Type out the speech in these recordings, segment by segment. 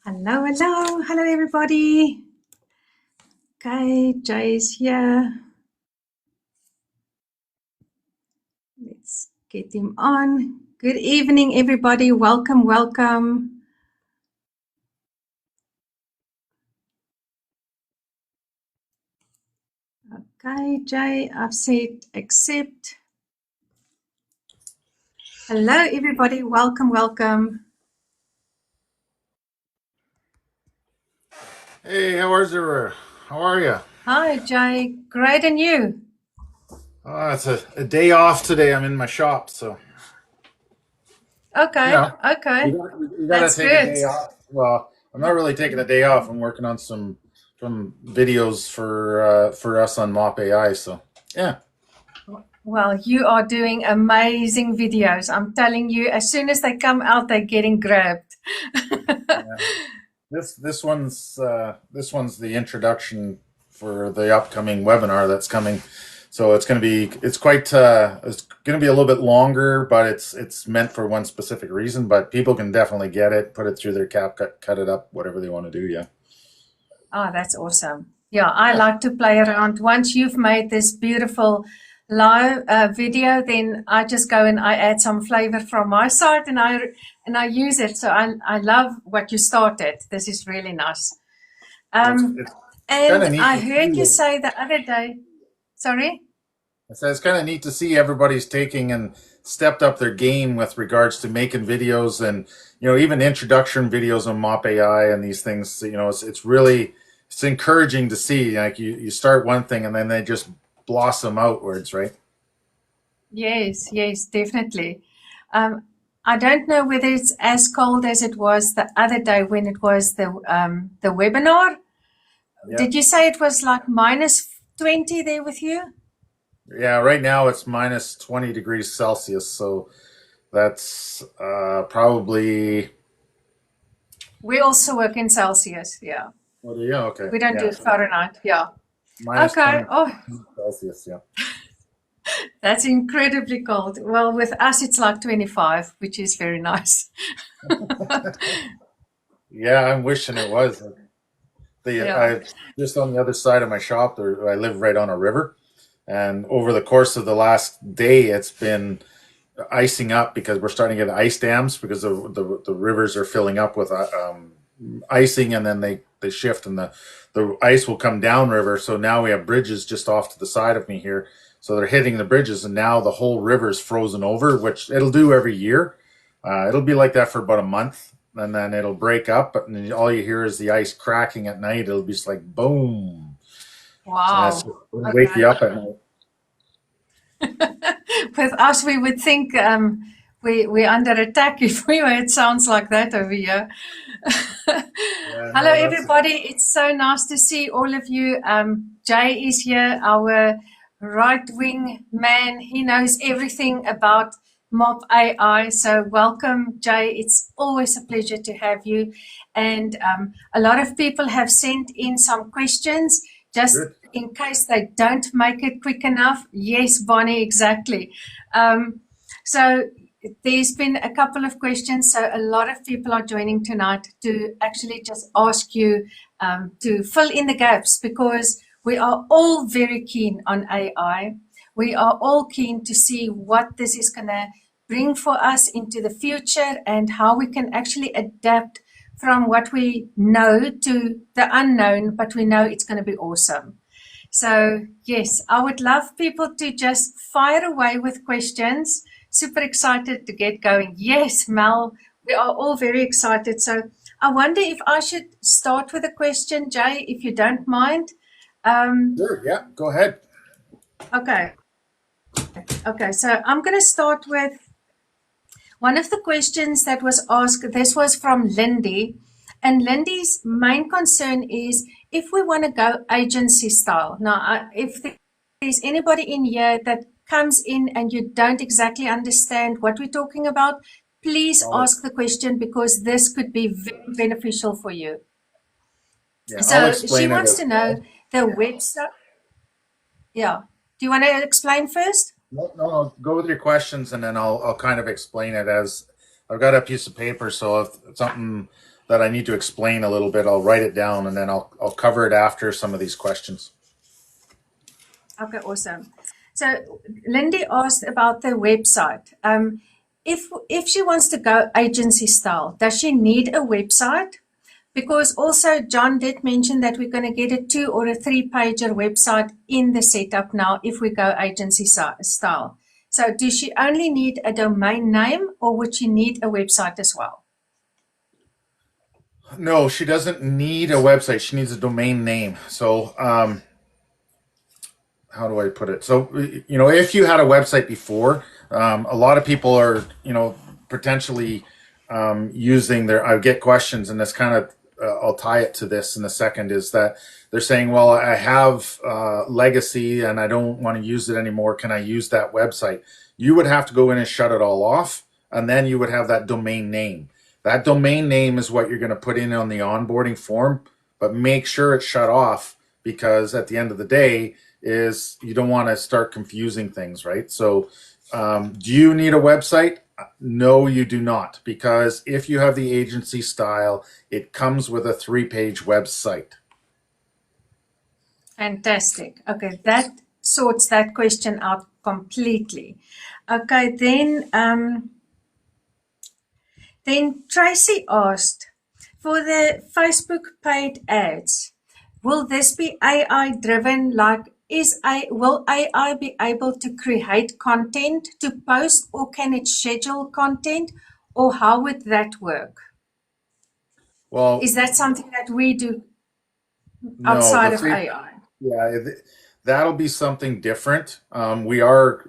Hello, hello, hello everybody. Okay, Jay's here. Let's get him on. Good evening, everybody. Welcome, welcome. Okay, Jay, I've said accept. Hello, everybody. Welcome, welcome. Hey, how are you? Hi, Jay. Great, and you? It's a day off today. I'm in my shop, so you Okay, know, okay. you gotta That's take a good. day off. Well, I'm not really taking a day off. I'm working on some videos for us on MOP-AI. So yeah, Well, you are doing amazing videos. I'm telling you, as soon as they come out, they're getting grabbed. yeah. This one's the introduction for the upcoming webinar that's coming. So it's gonna be a little bit longer, but it's meant for one specific reason. But people can definitely get it, put it through their cut it up, whatever they want to do. Yeah. Oh, that's awesome. Yeah, I Yeah. like to play around. Once you've made this beautiful live video, then I just go and I add some flavor from my side and I use it. So I love what you started. This is really nice. Well, Um, it's kind and of neat I to see. heard you say the other day, sorry? It's kind of neat to see everybody's taking and stepped up their game with regards to making videos and even introduction videos on MOP AI and these things. It's really it's encouraging to see. Like you start one thing and then they just blossom outwards, right? Yes, yes, definitely. Um, I don't know whether it's as cold as it was the other day when it was the webinar. Yeah, Did you say it was like minus 20 there with you? yeah. Right now it's minus 20 degrees Celsius, so that's probably. We also work in Celsius. Yeah. What do you? Okay, We don't yeah. do So Fahrenheit. Yeah. minus Okay. 20 Oh, Celsius. Yeah. that's incredibly cold. Well, with us, it's like 25, which is very nice. Yeah, I'm wishing it was. Yeah. I just on the other side of my shop. I live right on a river, and over the course of the last day, it's been icing up because we're starting to get ice dams because the rivers are filling up with icing, and then they shift, and the ice will come downriver. So now we have bridges just off to the side of me here. So they're hitting the bridges, and now the whole river's frozen over, which it'll do every year. It'll be like that for about a month, and then it'll break up, and then all you hear is the ice cracking at night. It'll be just like boom. So that's Wow. it'll wake Okay. you up at night. With us, we would think we're under attack if it sounds like that over here. Yeah, Hello, no, that's everybody. It's so nice to see all of you. Jay is here, our right wing man. He knows everything about MOP AI. So, welcome, Jay. It's always a pleasure to have you. And a lot of people have sent in some questions just good. in case they don't make it quick enough. Yes, Bonnie, exactly. So, there's been a couple of questions, so a lot of people are joining tonight to actually just ask you to fill in the gaps because we are all very keen on AI. We are all keen to see what this is going to bring for us into the future and how we can actually adapt from what we know to the unknown, but we know it's going to be awesome. So, yes, I would love people to just fire away with questions. Super excited to get going. Yes, Mel, we are all very excited. So, I wonder if I should start with a question, Jay, if you don't mind. Um, Sure. Yeah. Go ahead. okay, okay. So, I'm going to start with one of the questions that was asked. This was from Lindy. And Lindy's main concern is if we want to go agency style. Now, if there's anybody in here that comes in and you don't exactly understand what we're talking about, please I'll ask the question because this could be very beneficial for you. Yeah, I'll So she explain it wants as to know well. the website. Yeah. Do you want to explain first? No, no, no. Go with your questions, and then I'll kind of explain it as I've got a piece of paper. So if something that I need to explain a little bit, I'll write it down and then I'll cover it after some of these questions. Okay, awesome. So Lindy asked about the website. If she wants to go agency style, does she need a website? Because also John did mention that we're going to get a 2 or a 3-pager website in the setup now if we go agency style. So does she only need a domain name or would she need a website as well? No, she doesn't need a website. She needs a domain name. So, how do I put it? So, if you had a website before, a lot of people are, potentially using their. I get questions, and this kind of, I'll tie it to this in a second. Is that they're saying, well, I have legacy and I don't want to use it anymore. Can I use that website? You would have to go in and shut it all off, and then you would have that domain name. That domain name is what you're going to put in on the onboarding form, but make sure it's shut off because at the end of the day, is you don't want to start confusing things, right? So, do you need a website? No, you do not, because if you have the agency style, it comes with a 3-page website. Fantastic. Okay, that sorts that question out completely. Okay, then Tracy asked, for the Facebook paid ads, will this be AI driven? Will AI be able to create content to post, or can it schedule content, or how would that work? Well, Is that something that we do no, outside of AI? yeah, that'll be something different. We're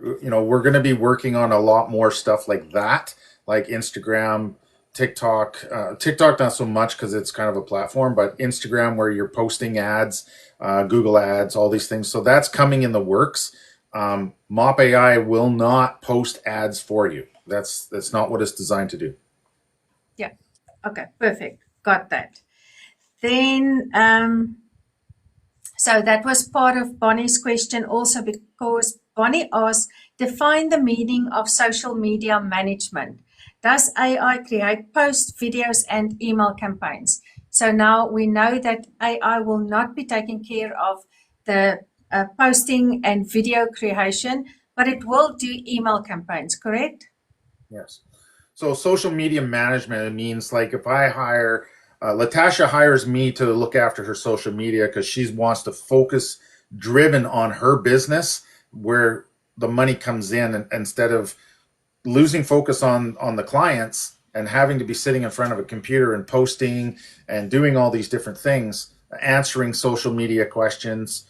going to be working on a lot more stuff like that, like Instagram, TikTok. TikTok not so much because it's kind of a platform, but Instagram where you're posting ads, Google ads, all these things. So that's coming in the works. MOP-AI will not post ads for you. That's not what it's designed to do. Yeah. Okay, perfect. Got that. Then, so that was part of Bonnie's question also, because Bonnie asked, define the meaning of social media management. Does AI create posts, videos, and email campaigns? So now we know that AI will not be taking care of the posting and video creation, but it will do email campaigns, correct? Yes. So social media management, it means like if I hire, Latasha hires me to look after her social media because she wants to focus driven on her business where the money comes in, and instead of losing focus on the clients and having to be sitting in front of a computer and posting and doing all these different things, answering social media questions,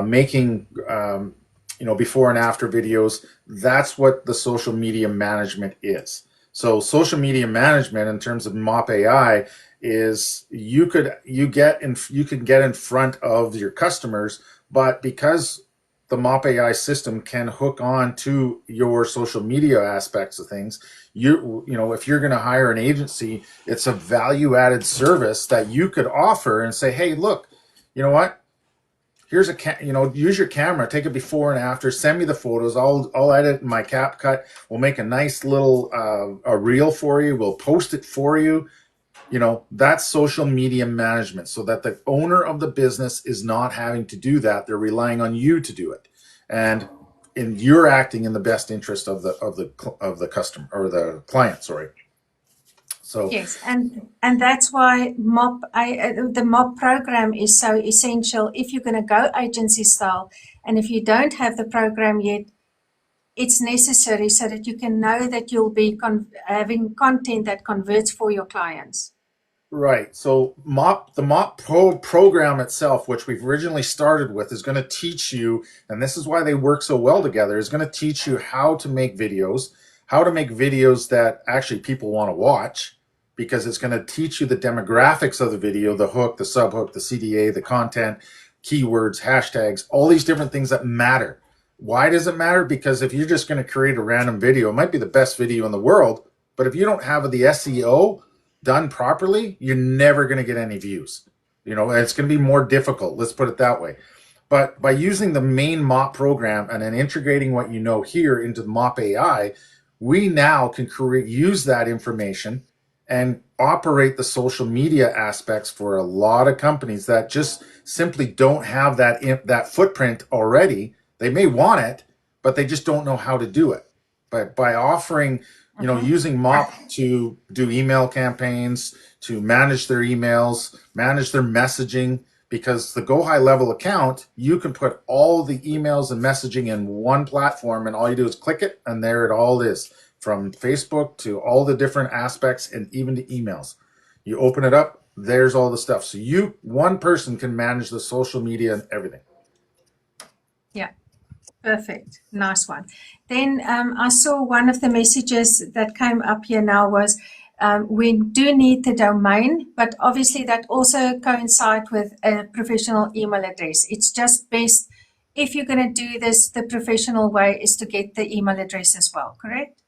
making before and after videos. That's what the social media management is. So social media management in terms of MOP-AI is you can get in front of your customers, but because the MOP-AI system can hook on to your social media aspects of things, if you're going to hire an agency, it's a value added service that you could offer and say, hey, look, you know what? Here's use your camera, take a before and after, send me the photos. I'll edit my CapCut. We'll make a nice little a reel for you. We'll post it for you. That's social media management, so that the owner of the business is not having to do that. They're relying on you to do it, and you're acting in the best interest of the customer or the client. Sorry. So Yes, and that's why the MOP program is so essential if you're going to go agency style, and if you don't have the program yet, it's necessary so that you can know that you'll be having content that converts for your clients. right. So the program itself, which we've originally started with, is going to teach you, and this is why they work so well together, is going to teach you how to make videos that actually people want to watch, because it's going to teach you the demographics of the video, the hook, the subhook, the CDA, the content, keywords, hashtags, all these different things that matter. Why does it matter? Because if you're just going to create a random video, it might be the best video in the world, but if you don't have the SEO done properly, you're never going to get any views. It's going to be more difficult. Let's put it that way. But by using the main MOP program and then integrating what here into the MOP-AI, we now can use that information and operate the social media aspects for a lot of companies that just simply don't have that footprint already. They may want it, but they just don't know how to do it. But by offering, using MOP to do email campaigns, to manage their emails, manage their messaging, because the Go High Level account, you can put all the emails and messaging in one platform, and all you do is click it, and there it all is, from Facebook to all the different aspects and even to emails. You open it up, there's all the stuff. So one person can manage the social media and everything. Yeah. Perfect. Nice one. Then I saw one of the messages that came up here now was we do need the domain, but obviously that also coincides with a professional email address. It's just best if you're going to do this, the professional way is to get the email address as well, correct?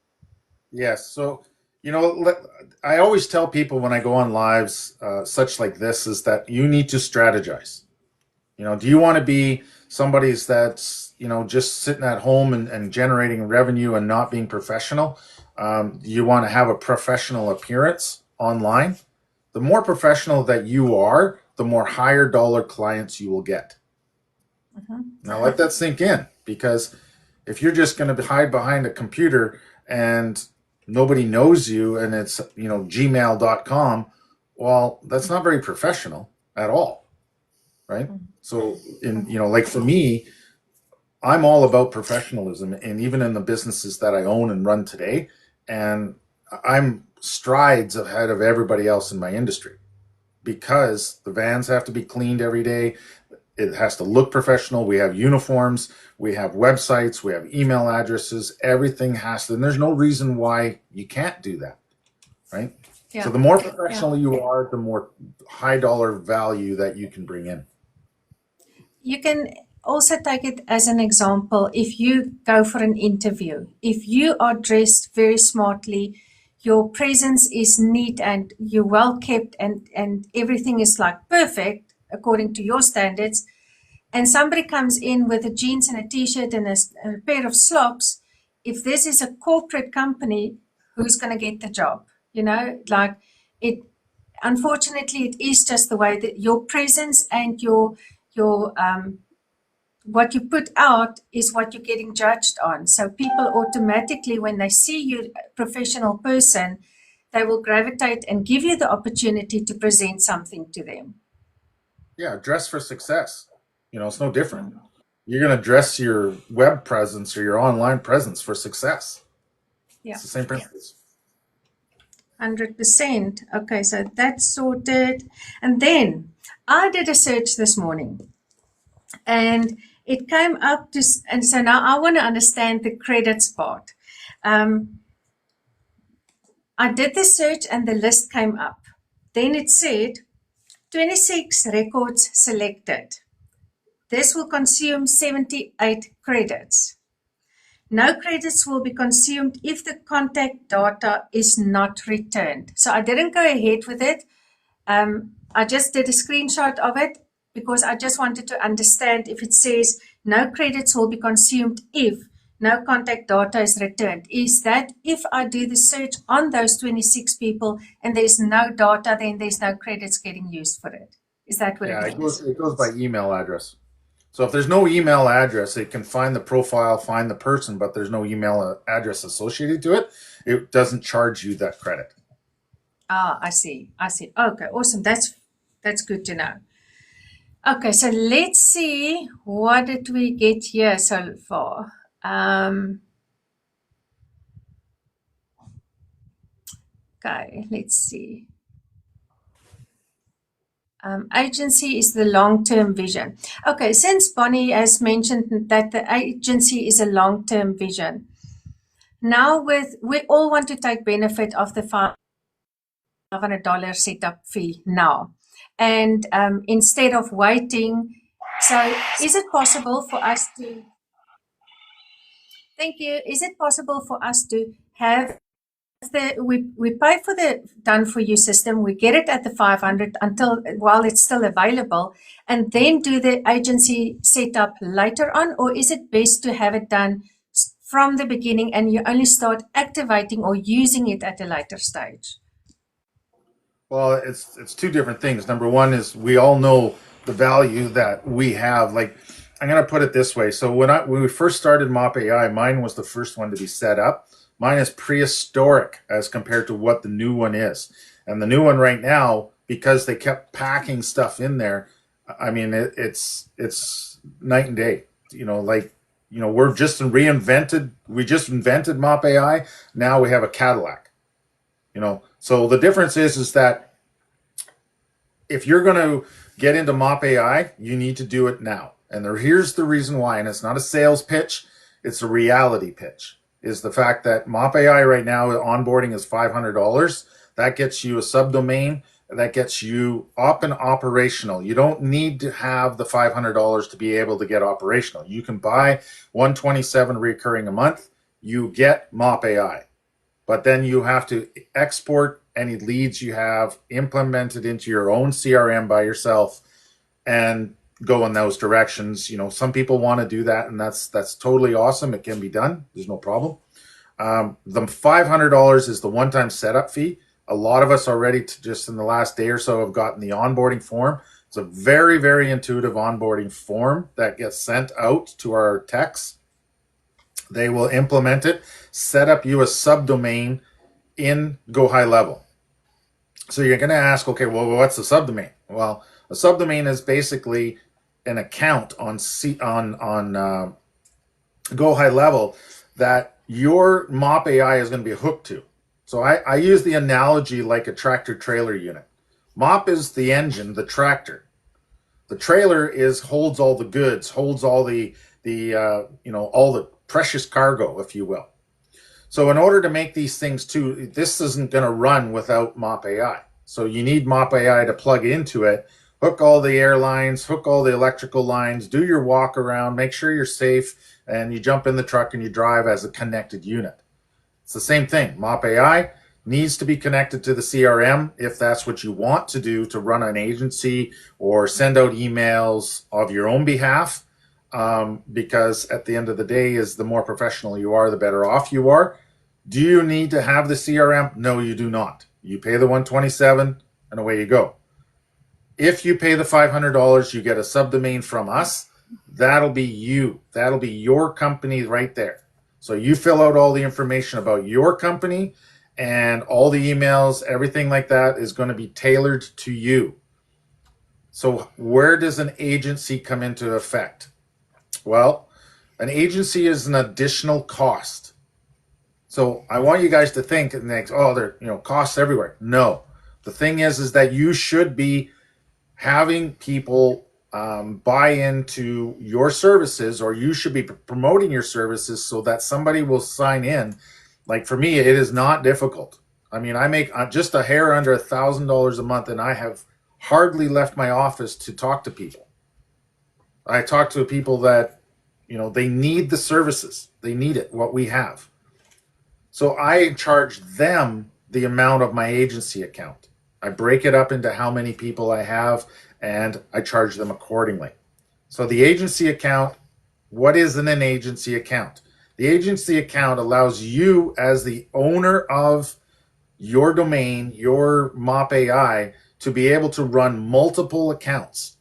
Yes. So, I always tell people when I go on lives, such like this, is that you need to strategize. Do you want to be somebody's that's, just sitting at home and generating revenue and not being professional? Do you want to have a professional appearance online? The more professional that you are, the more higher dollar clients you will get. Now let that sink in, because if you're just going to hide behind a computer and nobody knows you and it's, gmail.com, well, that's not very professional at all. Right? So like for me, I'm all about professionalism, and even in the businesses that I own and run today, and I'm strides ahead of everybody else in my industry, because the vans have to be cleaned every day. It has to look professional. We have uniforms, we have websites, we have email addresses, everything has to, and there's no reason why you can't do that. Right? Yeah. So the more professional you are, the more high dollar value that you can bring in. You can also take it as an example. If you go for an interview, if you are dressed very smartly, your presence is neat and you're well kept and everything is like perfect according to your standards, and somebody comes in with a jeans and a t-shirt and a pair of slops, if this is a corporate company, who's going to get the job? Like it, unfortunately, it is just the way that your presence and your what you put out is what you're getting judged on. So people automatically, when they see you a professional person, they will gravitate and give you the opportunity to present something to them. Yeah, dress for success. It's no different. You're going to dress your web presence or your online presence for success. Yeah. It's the same principles. 100%. Okay, so that's sorted. And then I did a search this morning and it came up to, and so now I want to understand the credits part. I did the search and the list came up. Then it said 26 records selected. This will consume 78 credits. No credits will be consumed if the contact data is not returned. So I didn't go ahead with it. I just did a screenshot of it because I just wanted to understand if it says no credits will be consumed if no contact data is returned. Is that if I do the search on those 26 people and there's no data, then there's no credits getting used for it? Is that what it means? It goes by email address. So if there's no email address, it can find the profile, find the person, but there's no email address associated to it. It doesn't charge you that credit. Ah, I see. Okay, awesome. That's good to know. Okay, so let's see, what did we get here so far? Okay, let's see. Agency is the long-term vision. Okay, since Bonnie has mentioned that the agency is a long-term vision, now we all want to take benefit of the $500 setup fee now. And instead of waiting, so is it possible for us to, thank you, is it possible for us to have we pay for the done for you system, we get it at the 500 while it's still available, and then do the agency setup later on? Or is it best to have it done from the beginning and you only start activating or using it at a later stage? Well, it's two different things. Number one is we all know the value that we have. Like, I'm gonna put it this way. So when we first started MOP-AI, mine was the first one to be set up. Mine is prehistoric as compared to what the new one is. And the new one right now, because they kept packing stuff in there, I mean it's night and day. Like, we just invented MOP-AI. Now we have a Cadillac. So the difference is that if you're going to get into MOP-AI, you need to do it now. And here's the reason why, and it's not a sales pitch, it's a reality pitch, is the fact that MOP-AI right now, onboarding is $500. That gets you a subdomain, that gets you up and operational. You don't need to have the $500 to be able to get operational. You can buy 127 recurring a month, you get MOP-AI. But then you have to export any leads you have, implement it into your own CRM by yourself, and go in those directions. Some people want to do that, and that's totally awesome. It can be done. There's no problem. The $500 is the one-time setup fee. A lot of us already, just in the last day or so, have gotten the onboarding form. It's a very, very intuitive onboarding form that gets sent out to our techs. They will implement it, set up you a subdomain in Go High Level. So you're going to ask, okay, well, what's a subdomain? Well, a subdomain is basically an account on Go High Level that your MOP-AI is going to be hooked to. So I use the analogy like a tractor trailer unit. MOP is the engine, the tractor. The trailer holds all the goods, holds all the all the precious cargo, if you will. So in order to make these things too, this isn't going to run without MOP-AI. So you need MOP-AI to plug into it, hook all the airlines, hook all the electrical lines, do your walk around, make sure you're safe, and you jump in the truck and you drive as a connected unit. It's the same thing. MOP-AI needs to be connected to the CRM if that's what you want to do to run an agency or send out emails of your own behalf. Because at the end of the day, is the more professional you are, the better off you are. Do you need to have the CRM? No, you do not. You pay the $127 and away you go. If you pay the $500, you get a subdomain from us. That'll be you. That'll be your company right there. So you fill out all the information about your company, and all the emails, everything like that is going to be tailored to you. So where does an agency come into effect? Well, an agency is an additional cost. So I want you guys to think and think, oh, there costs everywhere. No, the thing is that you should be having people buy into your services, or you should be promoting your services so that somebody will sign in. Like for me, it is not difficult. I mean, I make just a hair under $1,000 a month, and I have hardly left my office to talk to people. I talk to people that, they need the services. They need it, what we have. So I charge them the amount of my agency account. I break it up into how many people I have, and I charge them accordingly. So the agency account, what is an agency account? The agency account allows you, as the owner of your domain, your MOP-AI, to be able to run multiple accounts.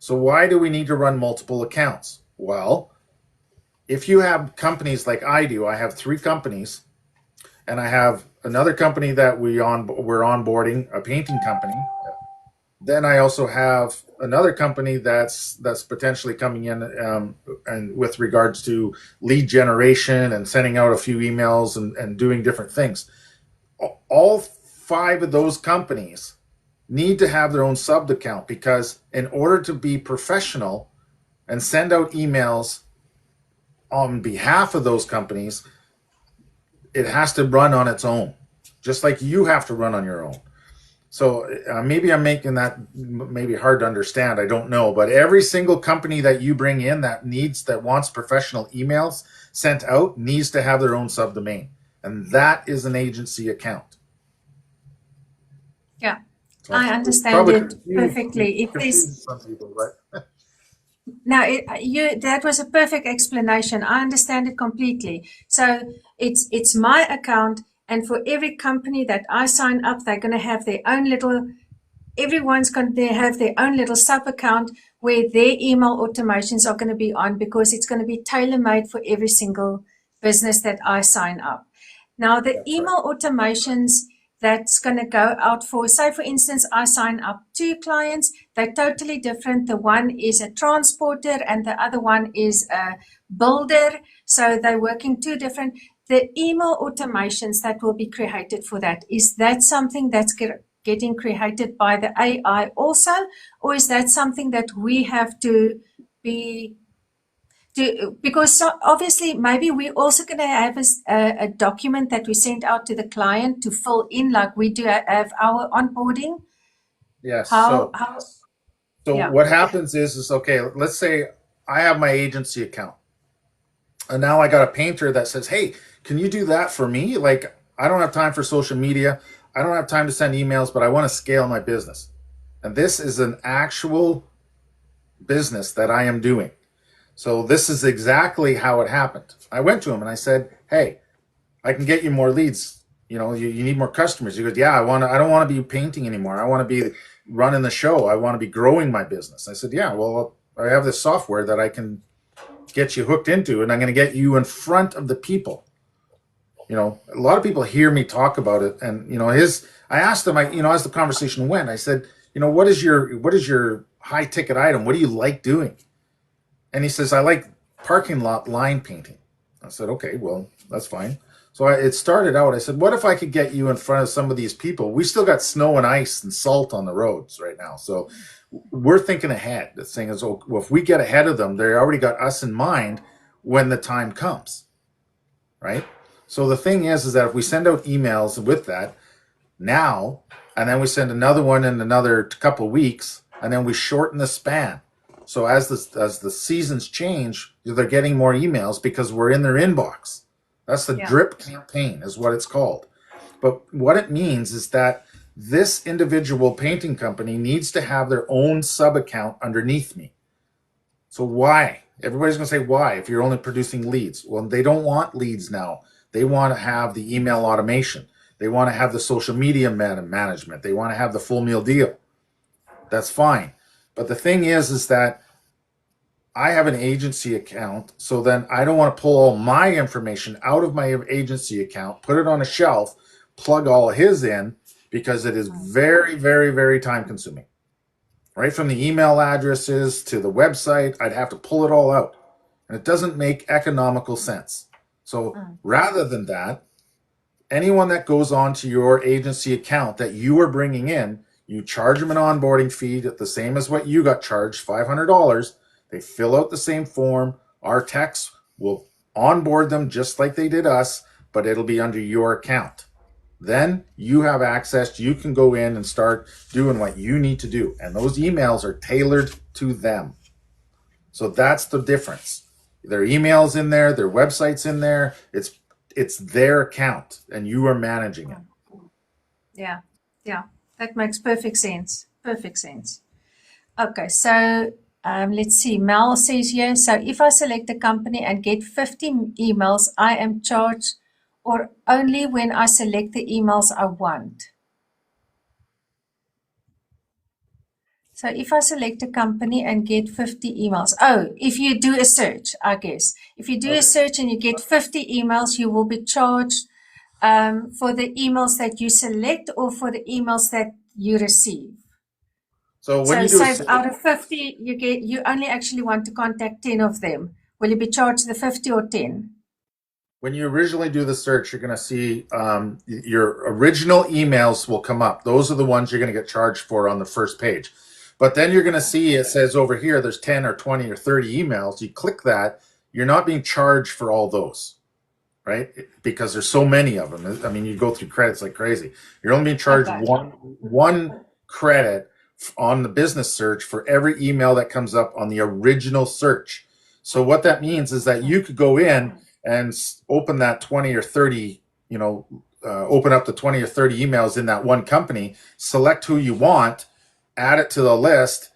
So why do we need to run multiple accounts? Well, if you have companies like I do, I have 3 companies, and I have another company that we're onboarding, a painting company. Then I also have another company that's potentially coming in, and with regards to lead generation and sending out a few emails and doing different things. All 5 of those companies need to have their own sub account, because in order to be professional and send out emails on behalf of those companies, it has to run on its own, just like you have to run on your own. So maybe I'm making that maybe hard to understand. I don't know. But every single company that you bring in that wants professional emails sent out needs to have their own subdomain. And that is an agency account. Yeah, so I understand it perfectly. If there's some people, right? Now, that was a perfect explanation. I understand it completely. So it's my account, And for every company that I sign up, they're going to have their own little, everyone's going to have their own little sub account where their email automations are going to be on, because it's going to be tailor-made for every single business that I sign up. Now, the That's right. email automations that's going to go out for, say, for instance, I sign up 2 clients. They're totally different. The one is a transporter and the other one is a builder. So they're working 2 different. The email automations that will be created for that, is that something that's getting created by the AI also, or is that something that we have to be because so obviously maybe we're also going to have a document that we send out to the client to fill in, like we do have our onboarding. Yes. How So yeah, what happens is okay, let's say I have my agency account and now I got a painter that says, hey, can you do that for me? Like, I don't have time for social media. I don't have time to send emails, but I want to scale my business. And this is an actual business that I am doing. So this is exactly how it happened. I went to him and I said, hey, I can get you more leads. You need more customers. He goes, yeah, I don't want to be painting anymore. I want to be running the show. I want to be growing my business. I said, yeah, well, I have this software that I can get you hooked into, and I'm going to get you in front of the people. A lot of people hear me talk about it, and I asked him, as the conversation went, I said, what is your high ticket item? What do you like doing? And he says, I like parking lot line painting. I said, okay, well, that's fine. So it started out, I said, what if I could get you in front of some of these people? We still got snow and ice and salt on the roads right now. So we're thinking ahead. The thing is, well, if we get ahead of them, they already got us in mind when the time comes, right? So the thing is that if we send out emails with that now, and then we send another one in another couple of weeks, and then we shorten the span. So as the seasons change, they're getting more emails because we're in their inbox. That's the drip campaign is what it's called. But what it means is that this individual painting company needs to have their own sub account underneath me. So why? Everybody's going to say why if you're only producing leads. Well, they don't want leads now. They want to have the email automation. They want to have the social media management. They want to have the full meal deal. That's fine. But the thing is that I have an agency account, so then I don't want to pull all my information out of my agency account, put it on a shelf, plug all his in, because it is very, very, very time consuming. Right from the email addresses to the website, I'd have to pull it all out. And it doesn't make economical sense. So rather than that, anyone that goes onto your agency account that you are bringing in, you charge them an onboarding fee the same as what you got charged, $500. They fill out the same form. Our techs will onboard them just like they did us, but it'll be under your account. Then you have access. You can go in and start doing what you need to do. And those emails are tailored to them. So that's the difference. Their email's in there, their website's in there. It's their account and you are managing it. Yeah. That makes perfect sense. Perfect sense. Okay, so let's see. Mel says here, so if I select a company and get 50 emails, I am charged, or only when I select the emails I want? So if I select a company and get 50 emails, if you do a search, I guess. If you do a search and you get 50 emails, you will be charged for the emails that you select or for the emails that you receive. So when you do say out of 50, you only actually want to contact 10 of them. Will you be charged the 50 or 10? when you originally do the search, you're going to see your original emails will come up. Those are the ones you're going to get charged for on the first page. But then you're going to see it says over here, there's 10 or 20 or 30 emails. You click that, you're not being charged for all those, right? Because there's so many of them. I mean, you go through credits like crazy. You're only being charged one credit on the business search for every email that comes up on the original search. So what that means is that you could go in and open that 20 or 30, open up the 20 or 30 emails in that one company, select who you want, add it to the list.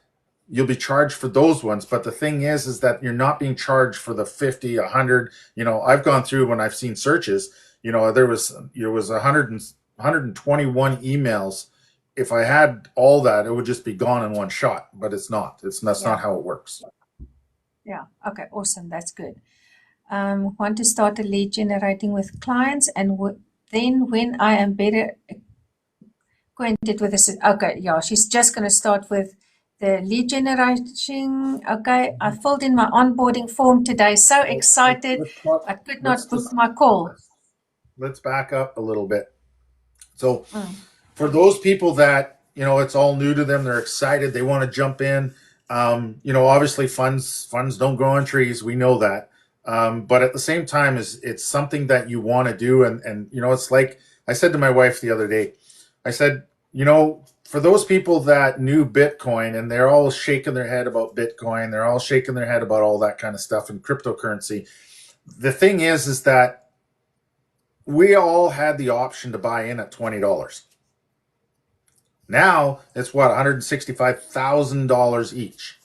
You'll be charged for those ones. But the thing is that you're not being charged for the 50, 100. I've gone through when I've seen searches, there was 121 emails. If I had all that, it would just be gone in one shot, but it's not. That's Yeah. not how it works. Yeah. Okay. Awesome. That's good. Want to start a lead generating with clients, and then when I am better acquainted with this. Okay. Yeah. She's just going to start with the lead generation. Okay. I filled in my onboarding form today. So So excited. I could not book my call. let's back up a little bit. So Mm. for those people that it's all new to them, they're excited, they want to jump in. Obviously funds don't grow on trees. We know that, but at the same time, is it's something that you want to do, and it's like I said to my wife the other day. I said, for those people that knew Bitcoin and they're all shaking their head about Bitcoin, they're all shaking their head about all that kind of stuff and cryptocurrency. The thing is that we all had the option to buy in at $20. Now it's what, $165,000 each.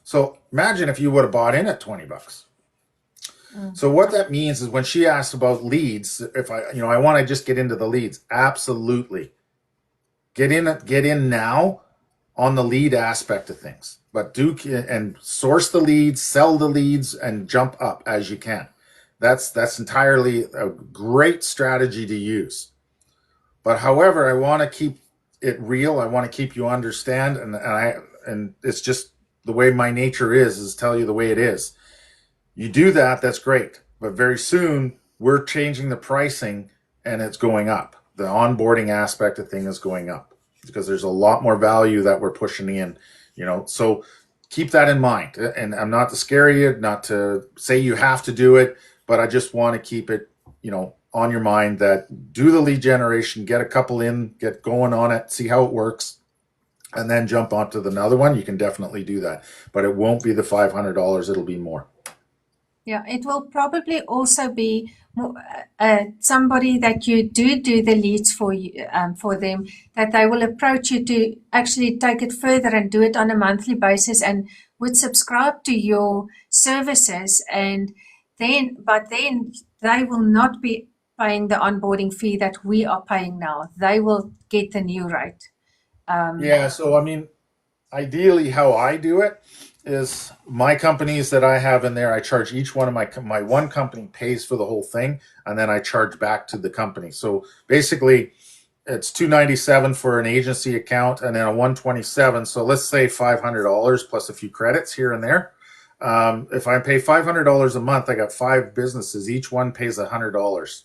So imagine if you would have bought in at $20. So what that means is when she asked about leads, if I want to just get into the leads, absolutely get in now on the lead aspect of things, but do and source the leads, sell the leads, and jump up as you can. That's entirely a great strategy to use. But however, I want to keep it real. I want to keep you understand, and it's just the way my nature is tell you the way it is. You do that, that's great. But very soon we're changing the pricing and it's going up. The onboarding aspect of thing is going up because there's a lot more value that we're pushing in, So keep that in mind. And I'm not to scare you, not to say you have to do it, but I just want to keep it, on your mind that do the lead generation, get a couple in, get going on it, see how it works, and then jump onto another one. You can definitely do that, but it won't be the $500. It'll be more. Yeah, it will probably also be somebody that you do the leads for you, for them, that they will approach you to actually take it further and do it on a monthly basis and would subscribe to your services, and but then they will not be paying the onboarding fee that we are paying now. They will get the new rate. Yeah, so I mean, ideally how I do it is my companies that I have in there, I charge each one of my one company pays for the whole thing, and then I charge back to the company. So basically it's $297 for an agency account and then a $127. So let's say $500 plus a few credits here and there. If I pay $500 a month, I got 5 businesses. Each one pays $100,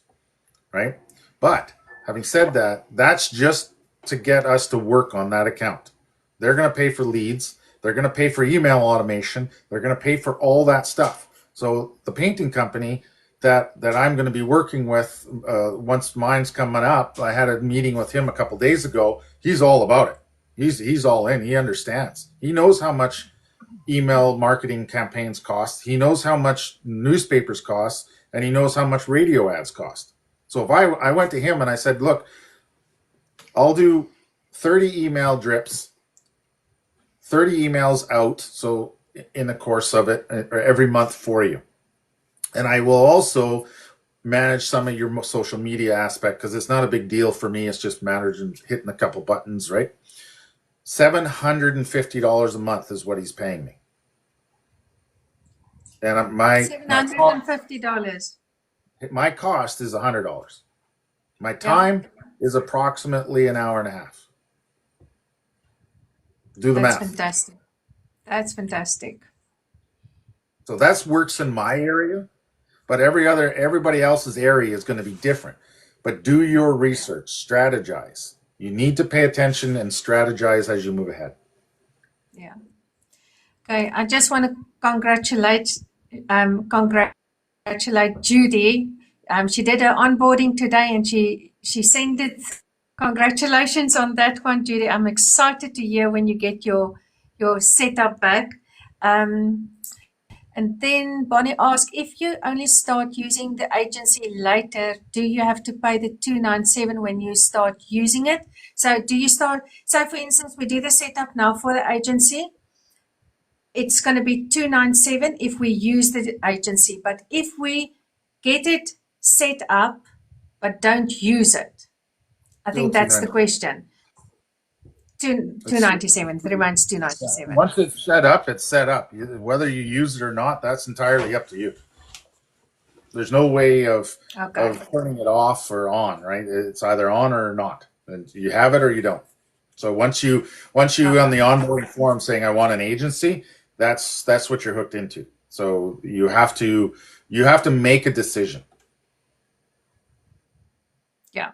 right? But having said that, that's just to get us to work on that account. They're going to pay for leads. They're going to pay for email automation. They're going to pay for all that stuff. So the painting company that I'm going to be working with, once mine's coming up, I had a meeting with him a couple days ago. He's all about it. He's all in. He understands. He knows how much email marketing campaigns cost. He knows how much newspapers cost, and he knows how much radio ads cost. So if I went to him and I said, look, I'll do 30 email drips, 30 emails out, so in the course of it, every month for you. And I will also manage some of your social media aspect because it's not a big deal for me. It's just managing, hitting a couple buttons, right? $750 a month is what he's paying me. And $750. my cost is $100. My time is approximately an hour and a half. Do the That's math. fantastic. That's fantastic. So that works in my area, but everybody else's area is going to be different. But do your research, strategize. You need to pay attention and strategize as you move ahead. Yeah. Okay. I just want to congratulate Judy. She did her onboarding today and she sent it. Congratulations on that one, Judy. I'm excited to hear when you get your setup back. And then Bonnie asked, if you only start using the agency later, do you have to pay the $297 when you start using it? So do you start, so for instance, we do the setup now for the agency. It's going to be $297 if we use the agency. But if we get it set up but don't use it. I Still think that's the 290. question. 297, 3 months, 297. Once it's set up, it's set up. Whether you use it or not, that's entirely up to you. There's no way of Okay. turning it off or on, right? It's either on or not. And you have it or you don't. So once you on the Okay. onboarding form saying I want an agency, that's what you're hooked into. So you have to make a decision. Yeah.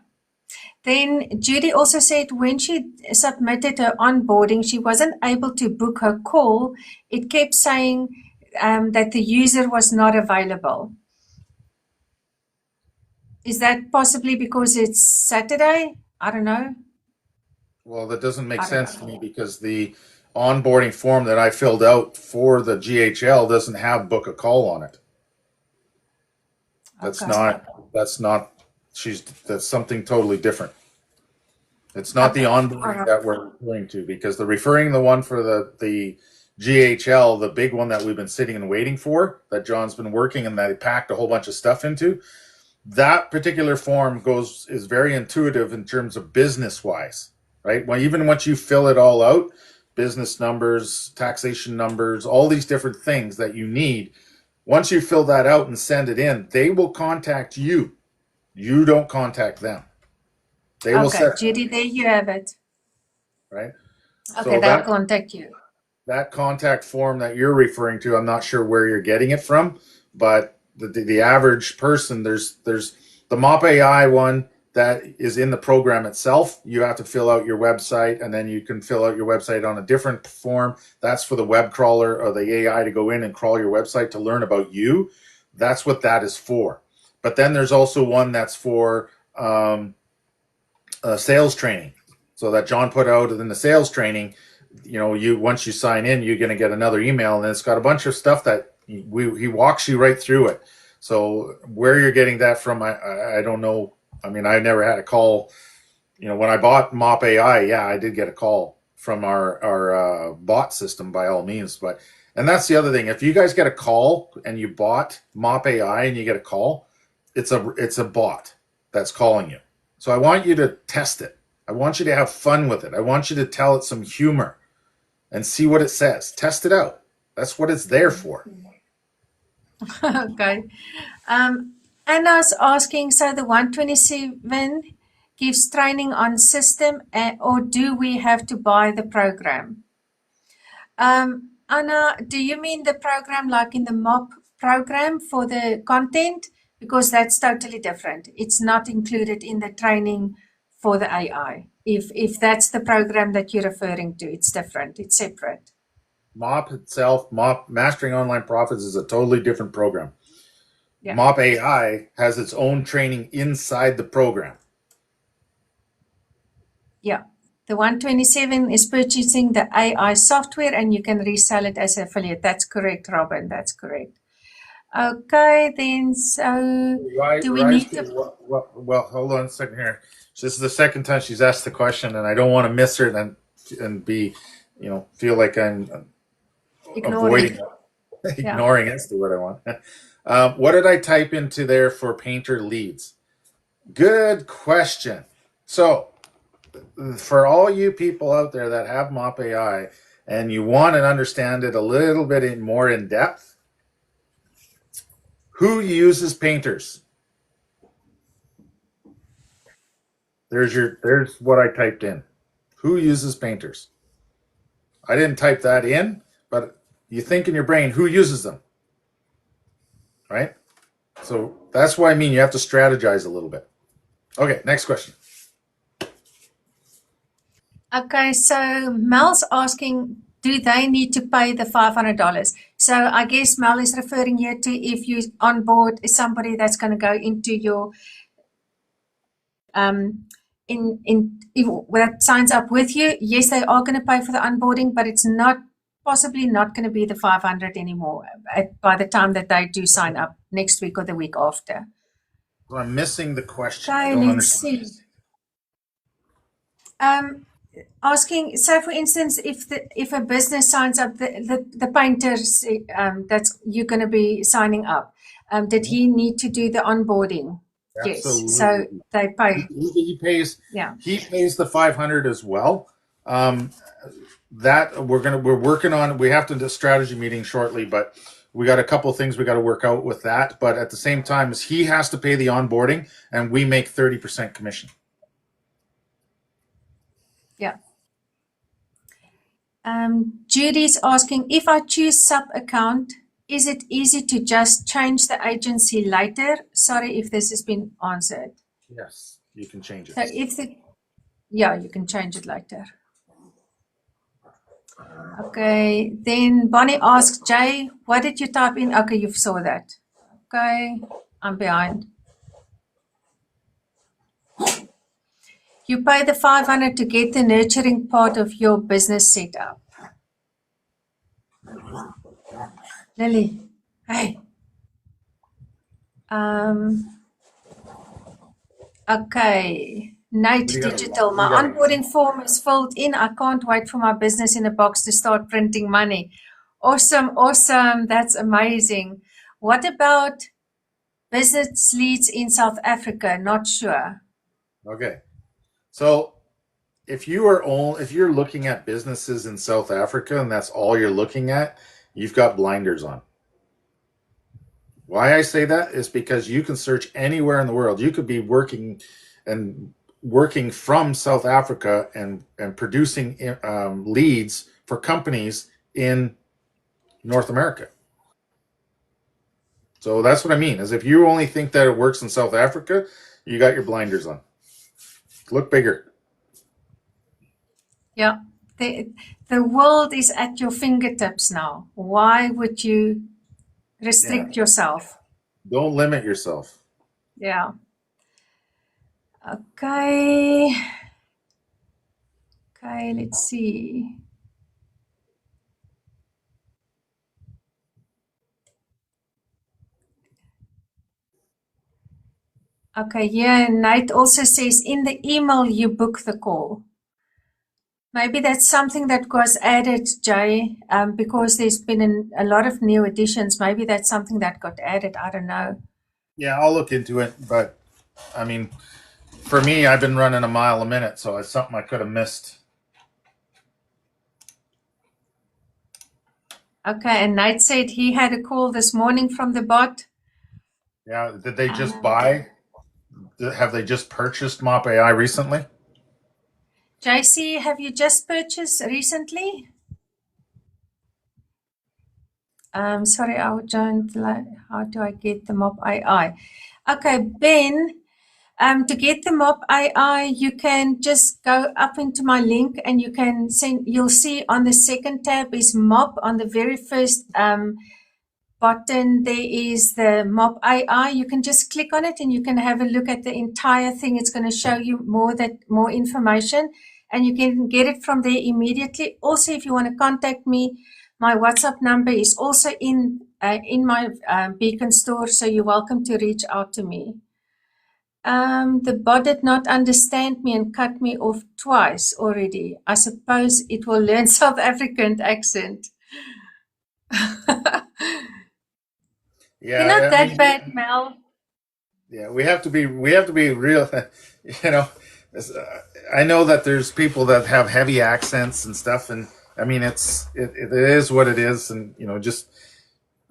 Then Judy also said when she submitted her onboarding, she wasn't able to book her call. It kept saying that the user was not available. Is that possibly because it's Saturday? I don't know. Well, that doesn't make I don't sense to know. me because the onboarding form that I filled out for the GHL doesn't have book a call on it. That's Okay. not that's something totally different. It's not the Okay. All onboarding right. that we're referring to because the one for the GHL, the big one that we've been sitting and waiting for, that John's been working and that he packed a whole bunch of stuff into, that particular form is very intuitive in terms of business wise, right? Well, even once you fill it all out, business numbers, taxation numbers, all these different things that you need, once you fill that out and send it in, they will contact you. You don't contact them. They will Okay, set, Judy, there you have it. right? Okay, So they'll contact you. that contact form that you're referring to, I'm not sure where you're getting it from, but the average person, there's the MOP-AI one that is in the program itself. You have to fill out your website, and then you can fill out your website on a different form. That's for the web crawler or the AI to go in and crawl your website to learn about you. That's what that is for. But then there's also one that's for sales training. So that John put out in the sales training, you once you sign in, you're going to get another email, and it's got a bunch of stuff that he walks you right through it. So where you're getting that from, I don't know. I mean, I never had a call. When I bought MOP-AI, yeah, I did get a call from our bot system by all means. And that's the other thing. If you guys get a call and you bought MOP-AI and you get a call, it's a bot that's calling you. So I want you to test it. I want you to have fun with it. I want you to tell it some humor and see what it says. Test it out. That's what it's there for. Okay. Anna's asking, so the 127 gives training on system, or do we have to buy the program? Anna, do you mean the program like in the MOP program for the content? Because that's totally different. It's not included in the training for the AI. If that's the program that you're referring to, it's different. It's separate. MOP itself, MOP Mastering Online Profits, is a totally different program. Yeah. MOP-AI has its own training inside the program. Yeah. The 127 is purchasing the AI software and you can resell it as affiliate. That's correct, Robin. That's correct. Okay, then so do we need to? Well, hold on a second here. So this is the second time she's asked the question, and I don't want to miss her and be, feel like I'm avoiding ignoring as to what I want. What did I type into there for painter leads? Good question. So for all you people out there that have MOP-AI and you want to understand it a little bit more in depth, who uses painters? There's what I typed in. Who uses painters? I didn't type that in, but you think in your brain, who uses them? Right? So that's what I mean. You have to strategize a little bit. Okay, next question. Okay, so Mel's asking, do they need to pay the $500? So I guess Mel is referring here to if you onboard somebody that's going to go into your that signs up with you. Yes, they are going to pay for the onboarding, but it's possibly not going to be the 500 anymore by the time that they do sign up next week or the week after. So I'm missing the question. Okay, I don't let's understand. see. Asking, so for instance, if a business signs up, the painters that's you're going to be signing up, did he need to do the onboarding? Yes. So Absolutely. they pay. He pays Yeah. he pays the 500 as well. Um, that we're working on. We have to do a strategy meeting shortly, but we got a couple of things we got to work out with that. But at the same time, is he has to pay the onboarding, and we make 30% commission. Yeah. Judy's asking, if I choose sub account, is it easy to just change the agency later? Sorry if this has been answered. Yes, you can change it. So yeah, you can change it later. Okay, then Bonnie asks, Jay, what did you type in? Okay, you saw that. Okay, I'm behind. You pay the 500 to get the nurturing part of your business set up. Lily, hey. Okay. Nate Digital. My onboarding form is filled in. I can't wait for my business in a box to start printing money. Awesome, awesome. That's amazing. What about business leads in South Africa? Not sure. Okay, so if you're looking at businesses in South Africa and that's all you're looking at, you've got blinders on. Why I say that is because you can search anywhere in the world. You could be working from South Africa and producing leads for companies in North America. So that's what I mean. Is if you only think that it works in South Africa, you got your blinders on. Look bigger. Yeah. The world is at your fingertips now. Why would you Yeah. restrict yourself? Don't limit yourself. Yeah. Okay. Okay, let's see. Okay, yeah, Nate also says in the email you book the call. Maybe that's something that was added, Jay, because there's been a lot of new additions. Maybe that's something that got added. I don't know. Yeah, I'll look into it. But I mean, for me, I've been running a mile a minute, so it's something I could have missed. Okay, and Nate said he had a call this morning from the bot. Yeah, did they just buy? Have they just purchased MOP-AI recently? JC, have you just purchased recently? Sorry, I don't like. How do I get the MOP-AI? Okay, Ben. To get the MOP-AI, you can just go up into my link and you can send. You'll see on the second tab is MOP. On the very first button, there is the MOP-AI. You can just click on it and you can have a look at the entire thing. It's going to show you more information, and you can get it from there immediately. Also, if you want to contact me, my WhatsApp number is also in my Beacon store, so you're welcome to reach out to me. The bot did not understand me and cut me off twice already. I suppose it will learn South African accent. You're not Yeah, I that mean, bad, Mel. yeah, we have to be real. You know, I know that there's people that have heavy accents and stuff, and I mean, it is what it is, and you know, just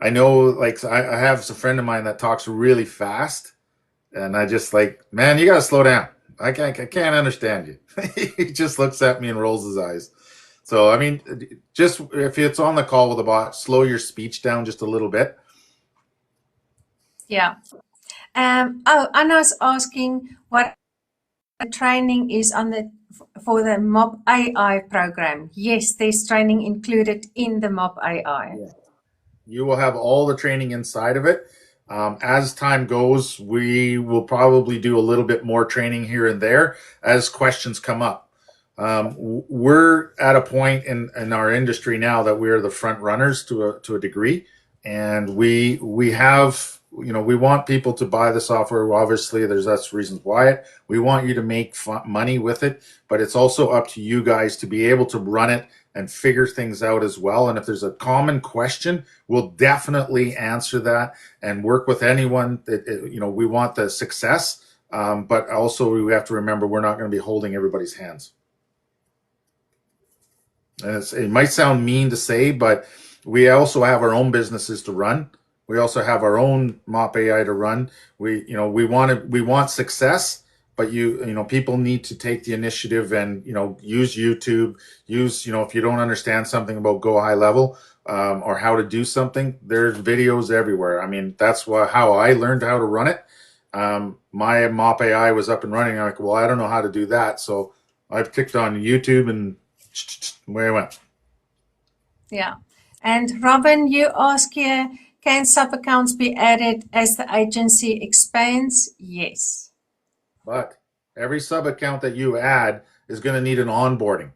I know, like I have a friend of mine that talks really fast, and I just like, man, you got to slow down. I can't understand you. He just looks at me and rolls his eyes. So I mean, just if it's on the call with a bot, slow your speech down just a little bit. Yeah. Anna's asking what training is on the for the MOP AI program. Yes, there's training included in the MOP AI. Yeah. You will have all the training inside of it. As time goes, we will probably do a little bit more training here and there as questions come up. We're at a point in our industry now that we're the front runners to a degree, and we have we want people to buy the software. Obviously, that's reasons why we want you to make money with it, but it's also up to you guys to be able to run it and figure things out as well. And if there's a common question, we'll definitely answer that and work with anyone we want the success. But also we have to remember we're not going to be holding everybody's hands. And it might sound mean to say, but we also have our own businesses to run. We also have our own MOP-AI to run. We want success, but people need to take the initiative and use YouTube. Use if you don't understand something about Go High Level or how to do something, there's videos everywhere. I mean, that's how I learned how to run it. My MOP-AI was up and running. I'm like, well, I don't know how to do that, so I clicked on YouTube and away I went. Yeah. And Robin, you ask here, can sub-accounts be added as the agency expands? Yes. But every sub-account that you add is going to need an onboarding.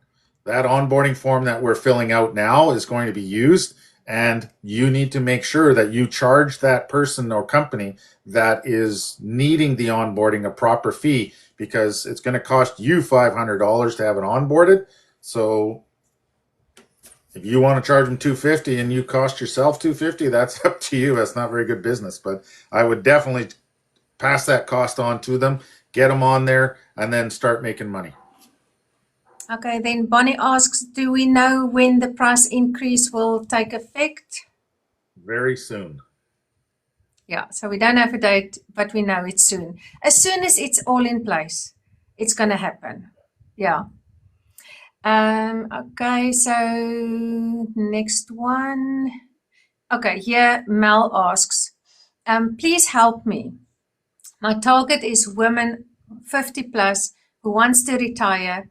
That onboarding form that we're filling out now is going to be used, and you need to make sure that you charge that person or company that is needing the onboarding a proper fee, because it's going to cost you $500 to have it onboarded. So if you want to charge them $250 and you cost yourself $250, that's up to you. That's not very good business, but I would definitely pass that cost on to them, get them on there, and then start making money. Okay, then Bonnie asks, do we know when the price increase will take effect? Very soon. Yeah, so we don't have a date, but we know it's soon. As soon as it's all in place, it's going to happen. Yeah. Okay, so next one. Okay, here Mel asks, please help me. My target is women 50 plus who wants to retire.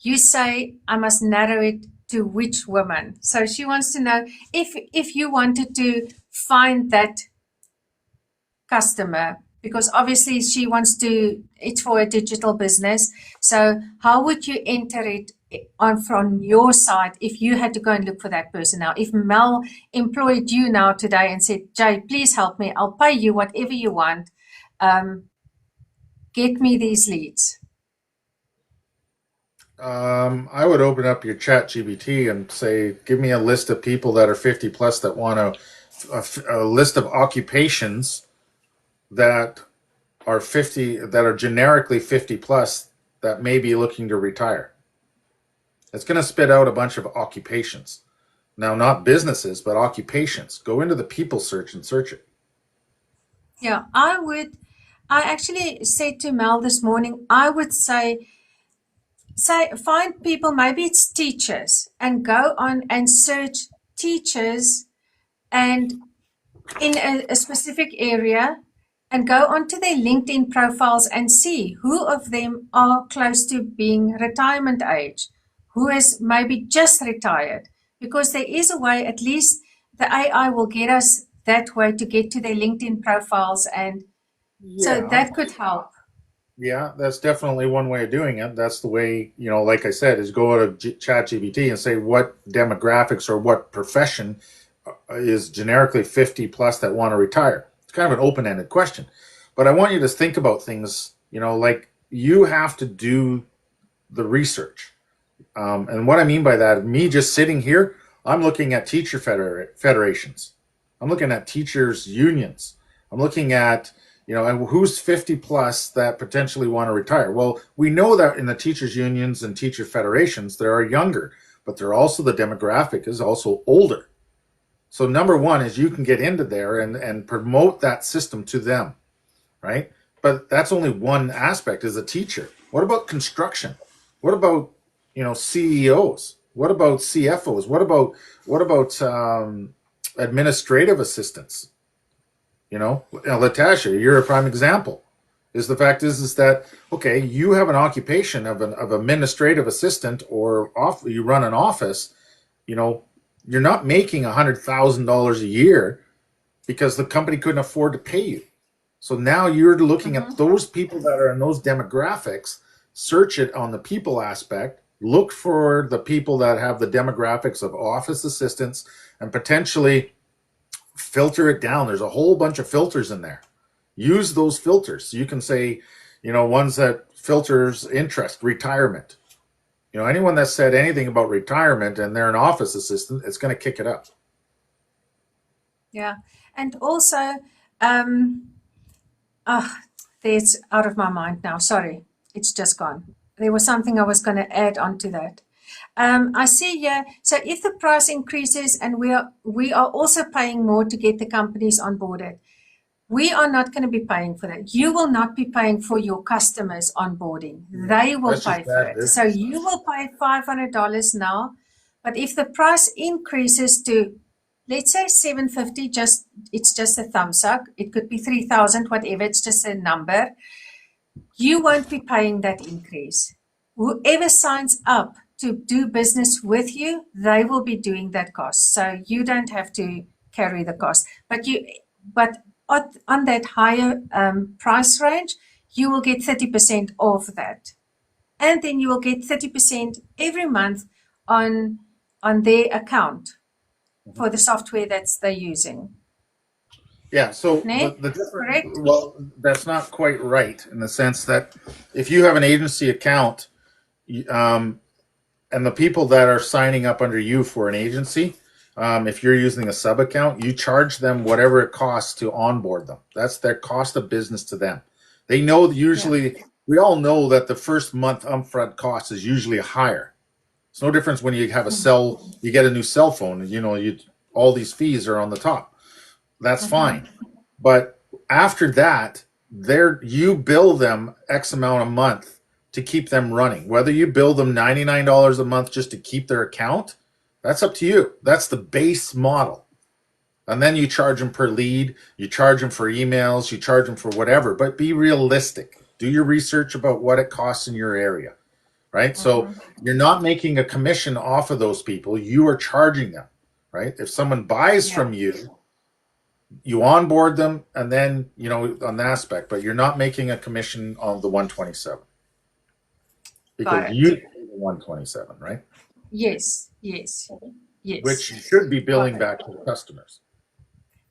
You say I must narrow it to which woman. So she wants to know if you wanted to find that customer, because obviously she wants to, it's for a digital business. So how would you enter it on from your side if you had to go and look for that person now? If Mel employed you now today and said, Jay, please help me, I'll pay you whatever you want. Get me these leads. I would open up your chat GBT and say, give me a list of people that are 50 plus that want a list of occupations that are 50, that are generically 50 plus, that may be looking to retire. It's going to spit out a bunch of occupations. Now, not businesses, but occupations. Go into the people search and search it. Yeah, I actually said to Mel this morning, I would say find people, maybe it's teachers, and go on and search teachers and in a specific area, and go onto their LinkedIn profiles and see who of them are close to being retirement age, who is maybe just retired, because there is a way, at least the AI will get us that way to get to their LinkedIn profiles, and so that could help. Yeah, that's definitely one way of doing it. That's the way, like I said, is go to ChatGPT and say what demographics or what profession is generically 50 plus that want to retire. It's kind of an open-ended question. But I want you to think about things, like you have to do the research. And what I mean by that, me just sitting here, I'm looking at teacher federations. I'm looking at teachers' unions. I'm looking at who's 50 plus that potentially want to retire. Well, we know that in the teachers unions and teacher federations, there are younger, but they're also, the demographic is also older. So number one is you can get into there and promote that system to them, right? But that's only one aspect, as a teacher. What about construction? What about, CEOs? What about CFOs? What about administrative assistants? Latasha, you're a prime example. Is the fact is that, okay, you have an occupation of administrative assistant, or you run an office, you're not making $100,000 a year because the company couldn't afford to pay you. So now you're looking at those people that are in those demographics, search it on the people aspect, look for the people that have the demographics of office assistants, and potentially filter it down. There's a whole bunch of filters in there. Use those filters. So you can say, ones that filters interest, retirement. Anyone that said anything about retirement and they're an office assistant, it's going to kick it up. Yeah. And also, um, oh, there's out of my mind now. Sorry, it's just gone. There was something I was going to add on to that. I see here. So if the price increases and we are also paying more to get the companies onboarded, we are not going to be paying for that. You will not be paying for your customers onboarding. They will That's just pay for bad it. So business. you will pay $500 now, but if the price increases to, let's say, 750, it's just a thumbs up. It could be 3,000, whatever. It's just a number. You won't be paying that increase. Whoever signs up to do business with you, they will be doing that cost. So you don't have to carry the cost. But on that higher price range, you will get 30% off that. And then you will get 30% every month on their account for the software they're using. Yeah, so Ne? the different, Correct? well, that's not quite right in the sense that if you have an agency account, um, and the people that are signing up under you for an agency, if you're using a sub account, you charge them whatever it costs to onboard them. That's their cost of business to them. They know Yeah. we all know that the first month upfront cost is usually higher. It's no difference when you have you get a new cell phone, all these fees are on the top. That's fine. But after that, you bill them X amount a month to keep them running. Whether you bill them $99 a month just to keep their account, that's up to you. That's the base model. And then you charge them per lead, you charge them for emails, you charge them for whatever, but be realistic. Do your research about what it costs in your area, right? So you're not making a commission off of those people, you are charging them, right? If someone buys from you onboard them and then, on the aspect, but you're not making a commission on the 127 because Got it. you pay the 127, right? Yes. Which you should be Got billing it. back to the customers.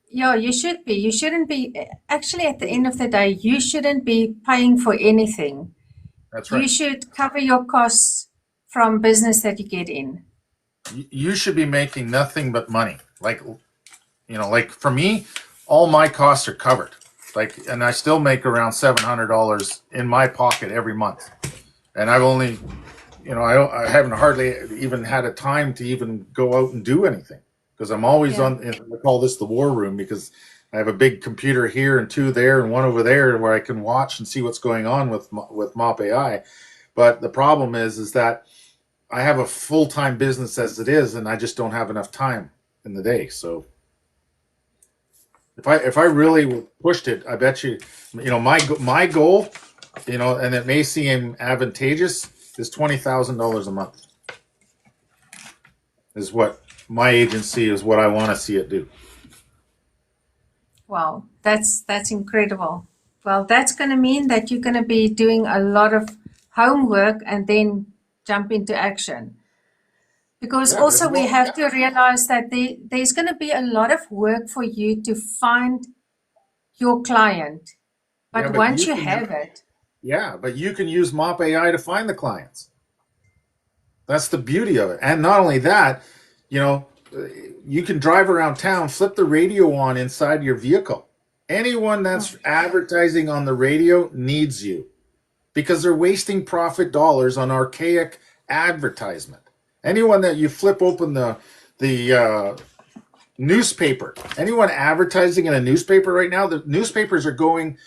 Yeah, you should be. You shouldn't be. Actually, at the end of the day, you shouldn't be paying for anything. That's You right. should cover your costs from business that you get in. You should be making nothing but money. Like for me, all my costs are covered. And I still make around $700 in my pocket every month. And I've only, I haven't hardly even had a time to even go out and do anything because I'm always Yeah. I call this the war room because I have a big computer here and two there and one over there where I can watch and see what's going on with MOP-AI. But the problem is that I have a full-time business as it is, and I just don't have enough time in the day. So if I really pushed it, I bet you, my goal, and it may seem advantageous, is $20,000 a month. Is what my agency is what I want to see it do. Wow, that's incredible. Well, that's going to mean that you're going to be doing a lot of homework and then jump into action. Because Yeah, also we have to realize that there's going to be a lot of work for you to find your client. But but once you have it, but you can use MOP-AI to find the clients. That's the beauty of it. And not only that, you can drive around town, flip the radio on inside your vehicle. Anyone that's advertising on the radio needs you because they're wasting profit dollars on archaic advertisement. Anyone that you flip open the newspaper, anyone advertising in a newspaper right now, the newspapers are going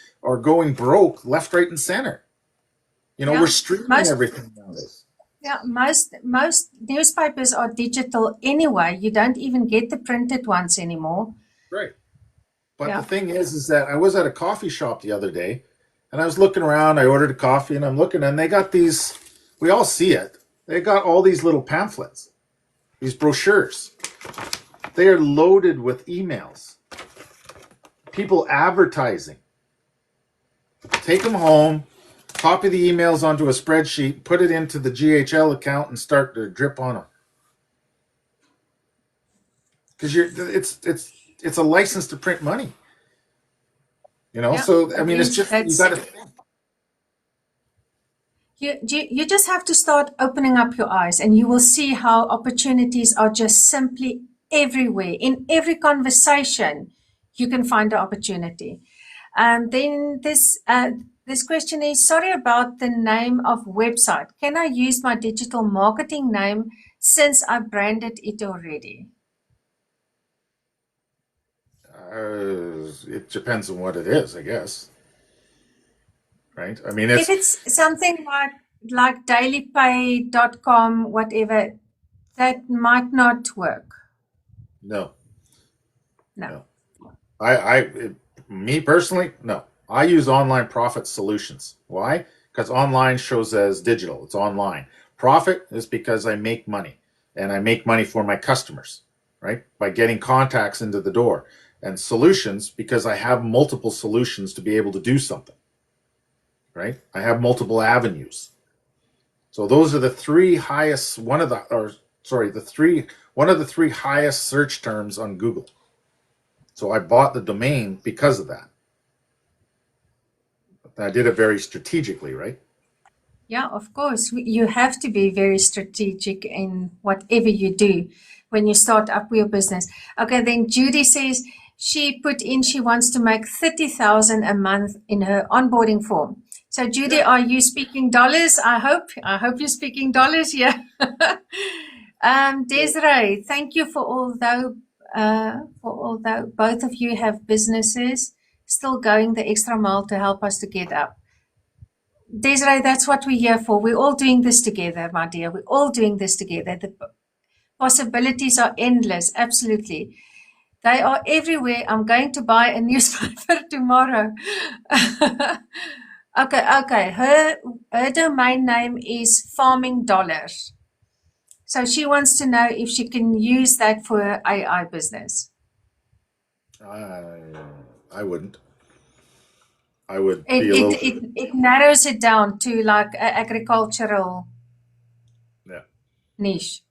broke left, right, and center. Yeah. We're streaming everything nowadays. Yeah, most newspapers are digital anyway. You don't even get the printed ones anymore. Right. But Yeah. the thing is that I was at a coffee shop the other day and I was looking around. I ordered a coffee and I'm looking and they got these, we all see it. They got all these little pamphlets, these brochures. They are loaded with emails, people advertising. Take them home, copy the emails onto a spreadsheet, put it into the GHL account and start to drip on them. Because it's a license to print money. Yeah, So I it mean, it's is. just you got to. You just have to start opening up your eyes, and you will see how opportunities are just simply everywhere. In every conversation, you can find an opportunity. Then this question is, sorry about the name of website. Can I use my digital marketing name since I branded it already? It depends on what it is, I guess. Right? I mean, If it's it's something like dailypay.com, whatever, that might not work. no, No. no. Me personally, no. I use online profit solutions. Why? Because online shows as digital. It's online. Profit is because I make money, and I make money for my customers, right? By getting contacts into the door. And solutions because I have multiple solutions to be able to do something, right? I have multiple avenues. So those are the three highest, one of the three highest search terms on Google. So I bought the domain because of that. I did it very strategically, right? Yeah, of course. You have to be very strategic in whatever you do when you start up your business. Okay, then Judy says she put in she wants to make 30,000 a month in her onboarding form. So Judy, Yeah. are you speaking dollars? I hope you're speaking dollars here. Desiree, thank you for although both of you have businesses, still going the extra mile to help us to get up. Desiree, that's what we're here for. We're all doing this together, my dear. We're all doing this together. The possibilities are endless, absolutely. They are everywhere. I'm going to buy a newspaper tomorrow. Okay. Her domain name is Farming Dollars. So she wants to know if she can use that for her AI business. I wouldn't. I would It be a it little. it, it narrows it down to like an agricultural Yeah. niche.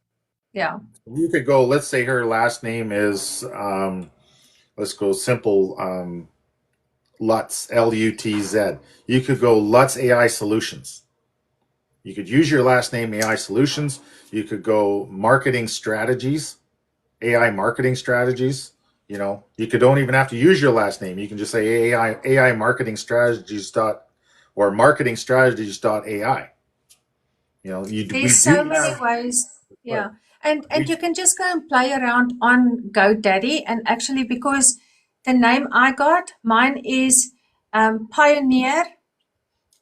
Yeah. You could go. Let's say her last name is. Let's go simple. Lutz, Lutz. You could go Lutz AI Solutions. You could use your last name, AI Solutions. You could go marketing strategies, AI marketing strategies. You could don't even have to use your last name. You can just say AI marketing strategies or marketing strategies AI. We There's so do many have, ways. right. Yeah. And We you can just go and play around on GoDaddy. And actually, because the name I got, mine is Pioneer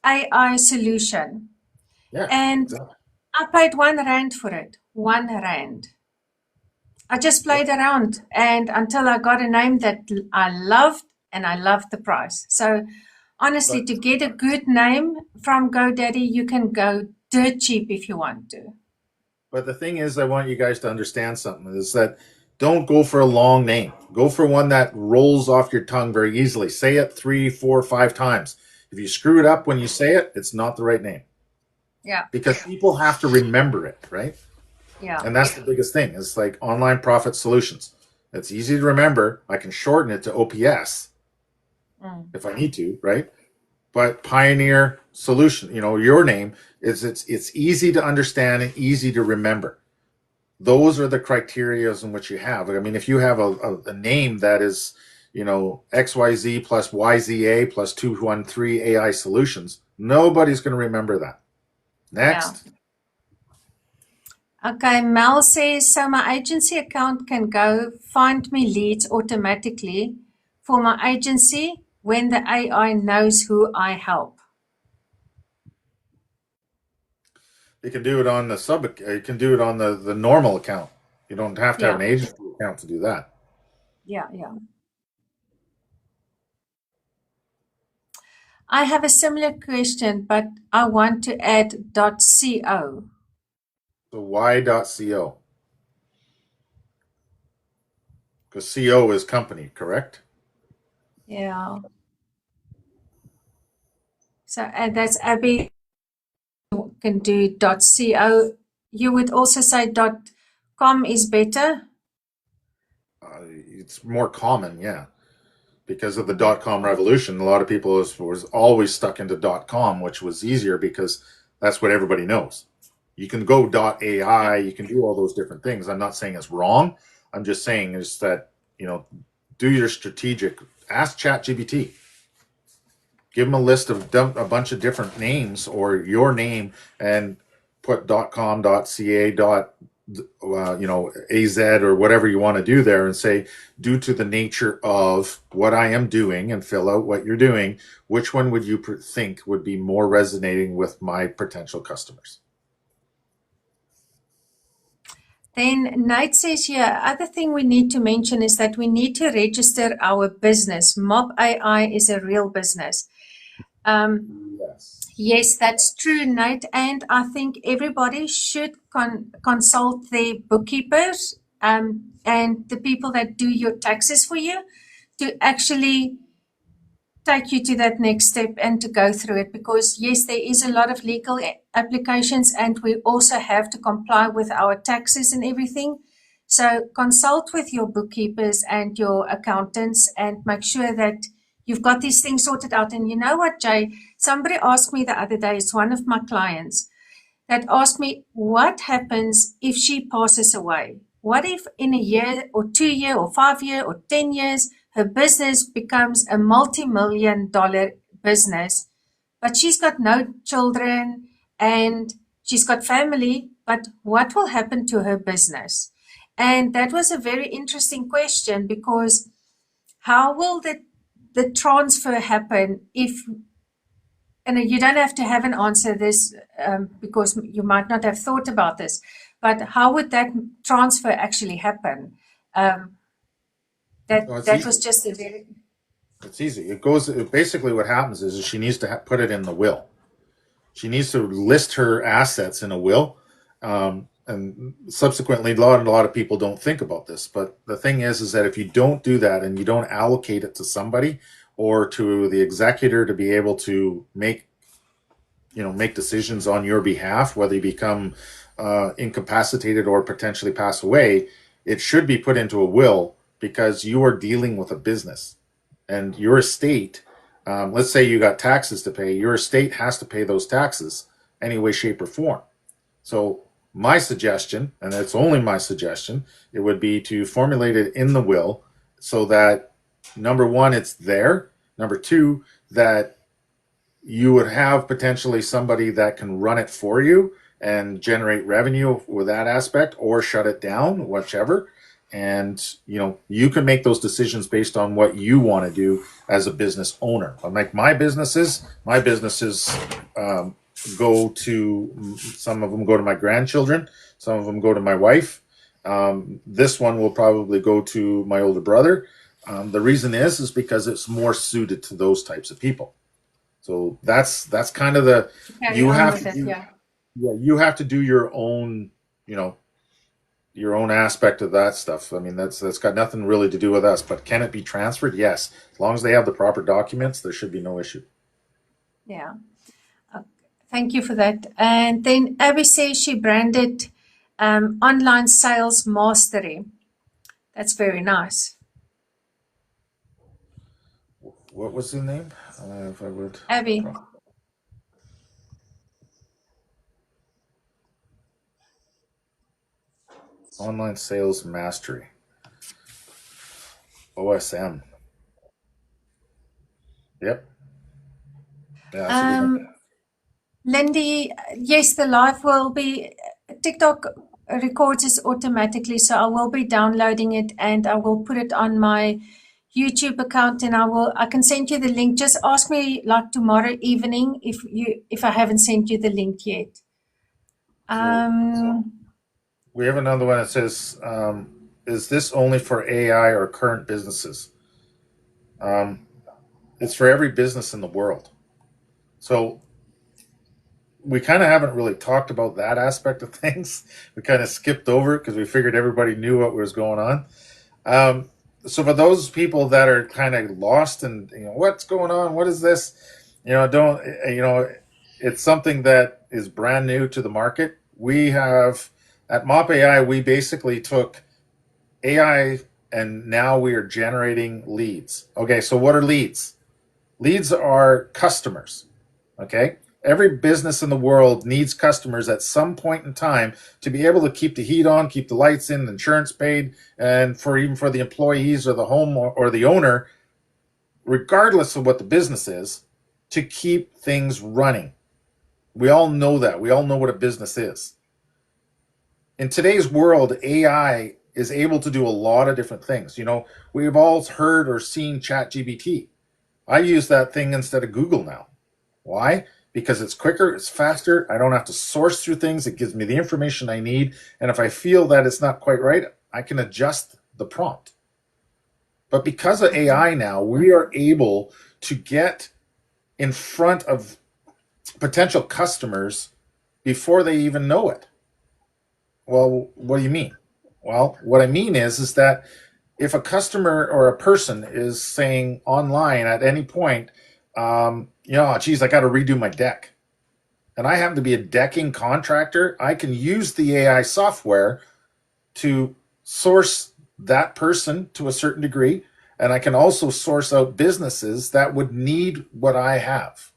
AI Solution. yeah, And exactly. I paid R1 for it. R1. I just Yeah. played around and until I got a name that I loved and I loved the price. So honestly, But to get a good name from GoDaddy, you can go dirt cheap if you want to. But the thing is, I want you guys to understand something is that don't go for a long name. Go for one that rolls off your tongue very easily. Say it 3, 4, 5 times. If you screw it up when you say it, it's not the right name Yeah, because people have to remember it, right? yeah. And that's the biggest thing. It's like online profit solutions. It's easy to remember. I can shorten it to OPS Mm. if I need to, right? But Pioneer Solution, your name it's easy to understand and easy to remember. Those are the criterias in which you have. I mean, if you have a name that is, XYZ plus YZA plus 213 AI solutions, nobody's going to remember that. Yeah. Next. Okay, Mel says, so my agency account can go find me leads automatically for my agency when the AI knows who I help. You can do it on the you can do it on the normal account. You don't have to have Yeah, an agency account to do that. yeah. I have a similar question, but I want to add .co. So y.co. Because CO is company, correct? Yeah. So that's Abby can do .co. You would also say .com is better. It's more common, yeah, because of the .com revolution. A lot of people was always stuck into .com, which was easier because that's what everybody knows. You can go Yeah. .ai, you can do all those different things. I'm not saying it's wrong. I'm just saying is that, do your strategic. Ask ChatGPT. Give them a list of a bunch of different names or your name and put .com, .ca, AZ or whatever you want to do there and say, due to the nature of what I am doing, and fill out what you're doing, which one would you think would be more resonating with my potential customers? Then Nate says here, other thing we need to mention is that we need to register our business. MOP-AI is a real business. Yes. Yes, that's true, Nate. And I think everybody should consult their bookkeepers and the people that do your taxes for you to actually take you to that next step and to go through it, because yes, there is a lot of legal applications and we also have to comply with our taxes and everything. So consult with your bookkeepers and your accountants and make sure that you've got these things sorted out. And you know what, Jay, somebody asked me the other day, it's one of my clients that asked me, what happens if she passes away? What if in a year or 2 year or 5 year or 10 years, her business becomes a multi-million dollar business, but she's got no children and she's got family, but what will happen to her business? And that was a very interesting question, because how will the transfer happen if, and you don't have to have an answer this because you might not have thought about this, but how would that transfer actually happen? Um, No, it's that was easy. just a very It's easy. Basically what happens is she needs to put it in the will. She needs to list her assets in a will. And subsequently, a lot of people don't think about this. But the thing is that if you don't do that and you don't allocate it to somebody or to the executor to be able to make decisions on your behalf, whether you become incapacitated or potentially pass away, it should be put into a will because you are dealing with a business and your estate. Let's say you got taxes to pay, your estate has to pay those taxes any way, shape, or form. So my suggestion, and it's only my suggestion, it would be to formulate it in the will so that number one, it's there. Number two, that you would have potentially somebody that can run it for you and generate revenue with that aspect or shut it down, whichever. And you can make those decisions based on what you want to do as a business owner. Like my businesses go to, some of them go to my grandchildren, some of them go to my wife. This one will probably go to my older brother. The reason is because it's more suited to those types of people. So that's kind of the to carry you on have with to it. do. Yeah. Yeah, you have to do you know your own aspect of that stuff. I mean, that's got nothing really to do with us. But can it be transferred? Yes, as long as they have the proper documents, there should be no issue. Yeah. Uh, Thank you for that. And then Abby says she branded online sales mastery. That's very nice. What was the name? If I would. Abby. Online sales mastery. OSM. Yep. Yeah, that's a good one. Um, Lindy, yes, the live will be, TikTok records it automatically, so I will be downloading it and I will put it on my YouTube account, and I can send you the link. Just ask me like tomorrow evening if I haven't sent you the link yet. So Um, we have another one that says, "Is this only for AI or current businesses?" Um, it's for every business in the world. So we kind of haven't really talked about that aspect of things. We kind of skipped over it because we figured everybody knew what was going on. Um, so for those people that are kind of lost and what's going on, what is this? Don't it's something that is brand new to the market. We have at MOP AI, we basically took AI. and now we are generating leads. Okay, so what are leads? Leads are customers. Okay, every business in the world needs customers at some point in time to be able to keep the heat on, keep the lights in, insurance paid, and for even for the employees or the home or the owner, regardless of what the business is, to keep things running. We all know that. We all know what a business is. In today's world, AI is able to do a lot of different things. We've all heard or seen ChatGPT. I use that thing instead of Google now. Why? Because it's quicker, it's faster. I don't have to source through things. It gives me the information I need. And if I feel that it's not quite right, I can adjust the prompt. But because of AI now, we are able to get in front of potential customers before they even know it. Well, what do you mean? Well, what I mean is that if a customer or a person is saying online at any point, geez, I got to redo my deck, and I happen to be a decking contractor, I can use the AI software to source that person to a certain degree, and I can also source out businesses that would need what I have.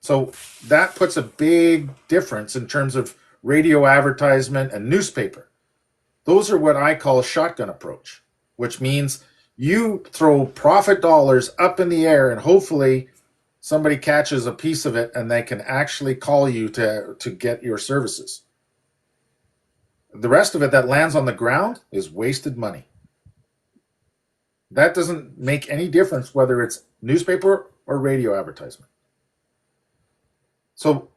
So that puts a big difference in terms of radio advertisement and newspaper. Those are what I call a shotgun approach, which means you throw profit dollars up in the air and hopefully somebody catches a piece of it and they can actually call you to get your services. The rest of it that lands on the ground is wasted money. That doesn't make any difference whether it's newspaper or radio advertisement. So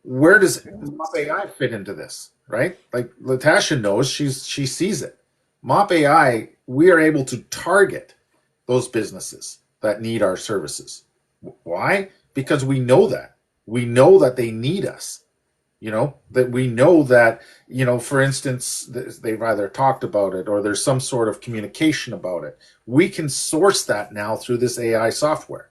where does MOP-AI fit into this, right? Like Latasha knows, she sees it. MOP-AI, we are able to target those businesses that need our services. Why? Because we know that. We know that they need us. That we know that, for instance, they've either talked about it or there's some sort of communication about it. We can source that now through this AI software.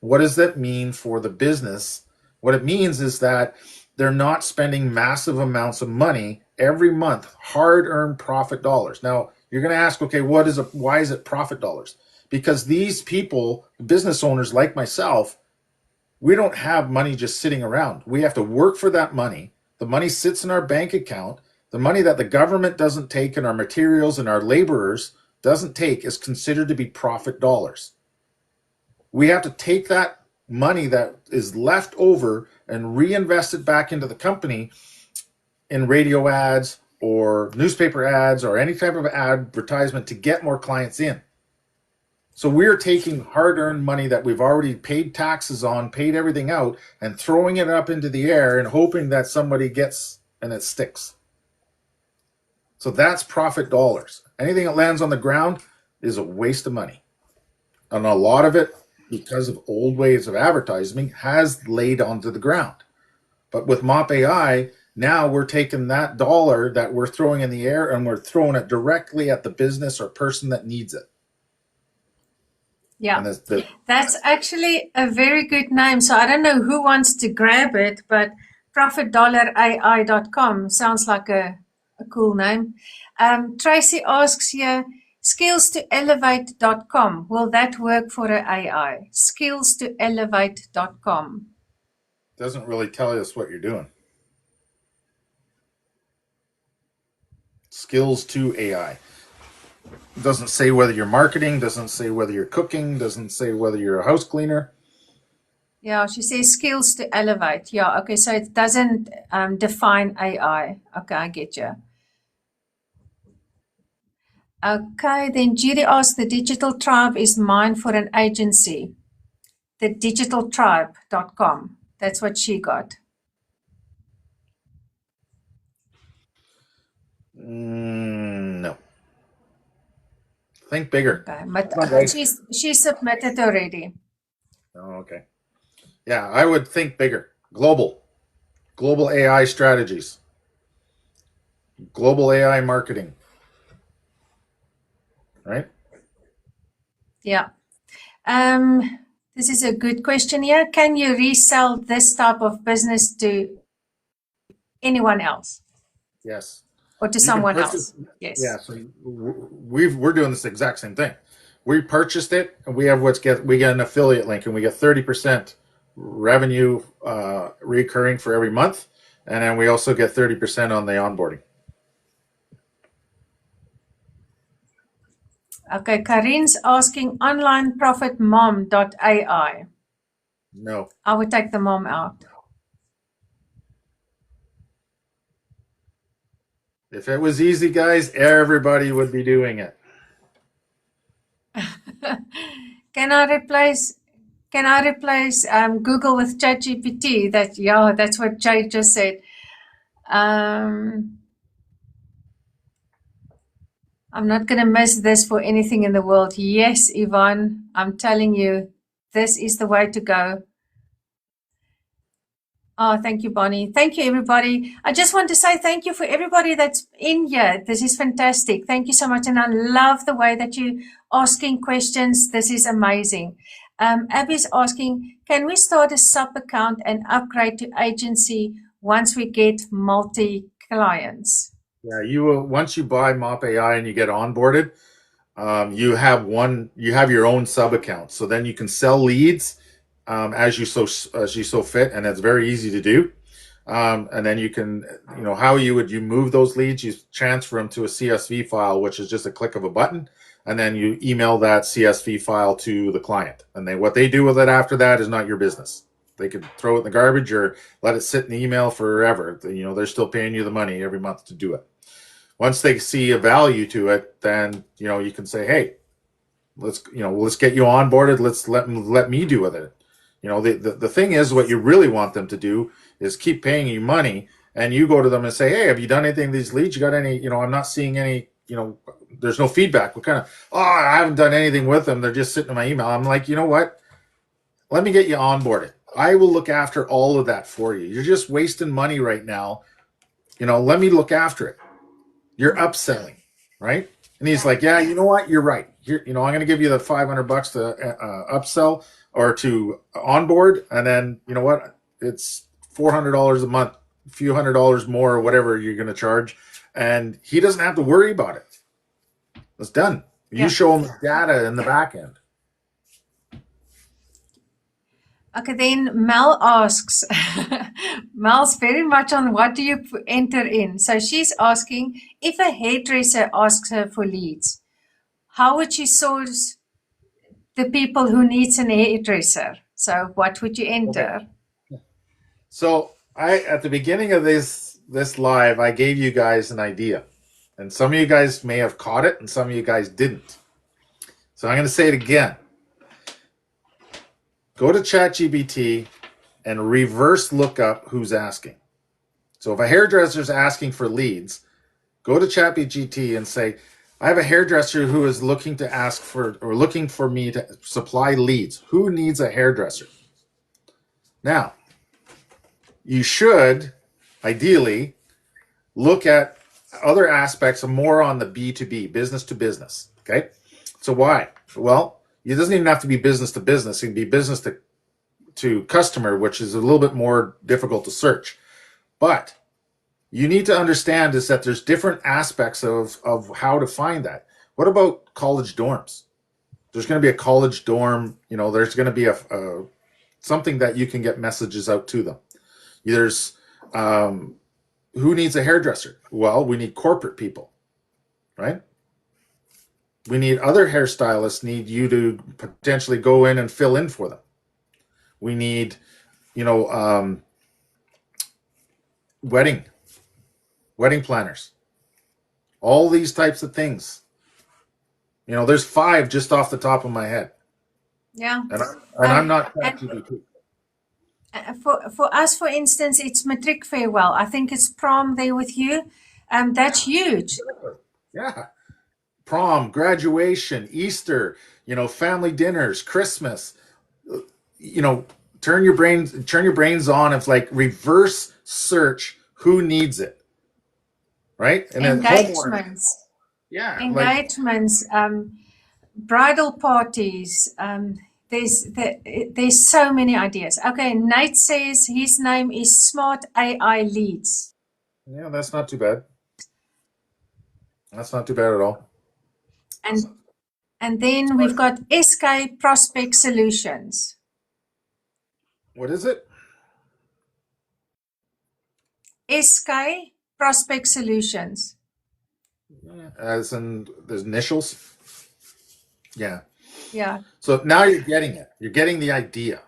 What does that mean for the business? What it means is that they're not spending massive amounts of money every month, hard-earned profit dollars. Now, you're going to ask, okay, why is it profit dollars? Because these people, business owners like myself, we don't have money just sitting around. We have to work for that money. The money sits in our bank account. The money that the government doesn't take and our materials and our laborers doesn't take is considered to be profit dollars. We have to take that money that is left over and reinvest it back into the company in radio ads or newspaper ads or any type of advertisement to get more clients in. So we're taking hard-earned money that we've already paid taxes on, paid everything out, and throwing it up into the air and hoping that somebody gets and it sticks. So that's profit dollars. Anything that lands on the ground is a waste of money. And a lot of it, because of old ways of advertising, has laid onto the ground. But with MOP-AI, now we're taking that dollar that we're throwing in the air and we're throwing it directly at the business or person that needs it. Yeah, that's actually a very good name. So I don't know who wants to grab it, but profitdollarAI.com sounds like a cool name. Tracy asks here, skillstoelevate.com. Will that work for an AI? Skillstoelevate.com. Doesn't really tell us what you're doing. Skills to AI. Doesn't say whether you're marketing, doesn't say whether you're cooking, doesn't say whether you're a house cleaner. Yeah, she says skills to elevate. Yeah, okay, so it doesn't define AI. Okay, I get you. Okay, then Judy asks, the Digital Tribe is mine for an agency. The digitaltribe.com. That's what she got. No. Think bigger. Okay, but she submitted already. Oh, okay. Yeah, I would think bigger. Global AI strategies. Global AI marketing. Right? Yeah. This is a good question here. Can you resell this type of business to anyone else? Yes. or to You can someone purchase. else. Yeah, Yes. so we're doing this exact same thing. We purchased it, and we have we get an affiliate link, and we get 30% revenue recurring for every month, and then we also get 30% on the onboarding. Okay, Karin's asking onlineprofitmom.ai. No, I would take the mom out. if it was easy, guys, everybody would be doing it. Can I replace Google with ChatGPT? That's what Jay just said. I'm not going to miss this for anything in the world. Yes, Yvonne, I'm telling you, this is the way to go. Oh, thank you, Bonnie. Thank you, everybody. I just want to say thank you for everybody that's in here. This is fantastic. Thank you so much. And I love the way that you're asking questions. This is amazing. Abby's asking, can we start a sub account and upgrade to agency once we get multi-clients? Yeah, you will once you buy MOP-AI and you get onboarded, you have your own sub account. So then you can sell leads as you so fit, and it's very easy to do. And then you can, how you move those leads, you transfer them to a CSV file, which is just a click of a button, and then you email that CSV file to the client. And what they do with it after that is not your business. They could throw it in the garbage or let it sit in the email forever. They're still paying you the money every month to do it. Once they see a value to it, then you can say, hey, let's get you onboarded. Let's let me do with it. The thing is, what you really want them to do is keep paying you money, and you go to them and say, hey, have you done anything with these leads? You got any? I'm not seeing any. There's no feedback. What kind of? Oh, I haven't done anything with them. They're just sitting in my email. I'm like, you know what? Let me get you onboarded. I will look after all of that for you. You're just wasting money right now. Let me look after it. You're upselling, right? And he's like, yeah, you know what? You're right. Here, I'm going to give you the $500 to upsell or to onboard. And then, you know what? It's $400 a month, a few $100 more, or whatever you're going to charge. And he doesn't have to worry about it. It's done. You show him the data in the back end. Okay, then Mel asks, Mel's very much on what do you enter in. So she's asking, if a hairdresser asks her for leads, how would you source the people who needs an hairdresser? So what would you enter? Okay. So at the beginning of this live, I gave you guys an idea. And some of you guys may have caught it and some of you guys didn't. So I'm going to say it again. Go to ChatGPT and reverse look up who's asking. So if a hairdresser is asking for leads, go to ChatGPT and say, I have a hairdresser who is looking for me to supply leads. Who needs a hairdresser? Now, you should ideally look at other aspects more on the B2B, business to business. Okay. So why? Well, it doesn't even have to be business to business. It can be business to customer, which is a little bit more difficult to search. But you need to understand is that there's different aspects of how to find that. What about college dorms? There's going to be a college dorm, there's going to be a something that you can get messages out to them. There's who needs a hairdresser? Well, we need corporate people, right? We need other hairstylists need you to potentially go in and fill in for them. We need, wedding planners, all these types of things. There's 5 just off the top of my head. Yeah. And I'm not ChatGPT. For us, for instance, it's matric farewell. I think it's prom there with you. That's huge. Yeah. Prom, graduation, Easter, family dinners, Christmas. Turn your brains on of like reverse search who needs it. Right? And engagements. Yeah. Engagements, bridal parties. There's so many ideas. Okay, Nate says his name is Smart AI Leads. Yeah, that's not too bad. That's not too bad at all. And and then we've got SK Prospect Solutions. What is it? SK Prospect Solutions. As in the initials? Yeah. Yeah. So now you're getting it. You're getting the idea,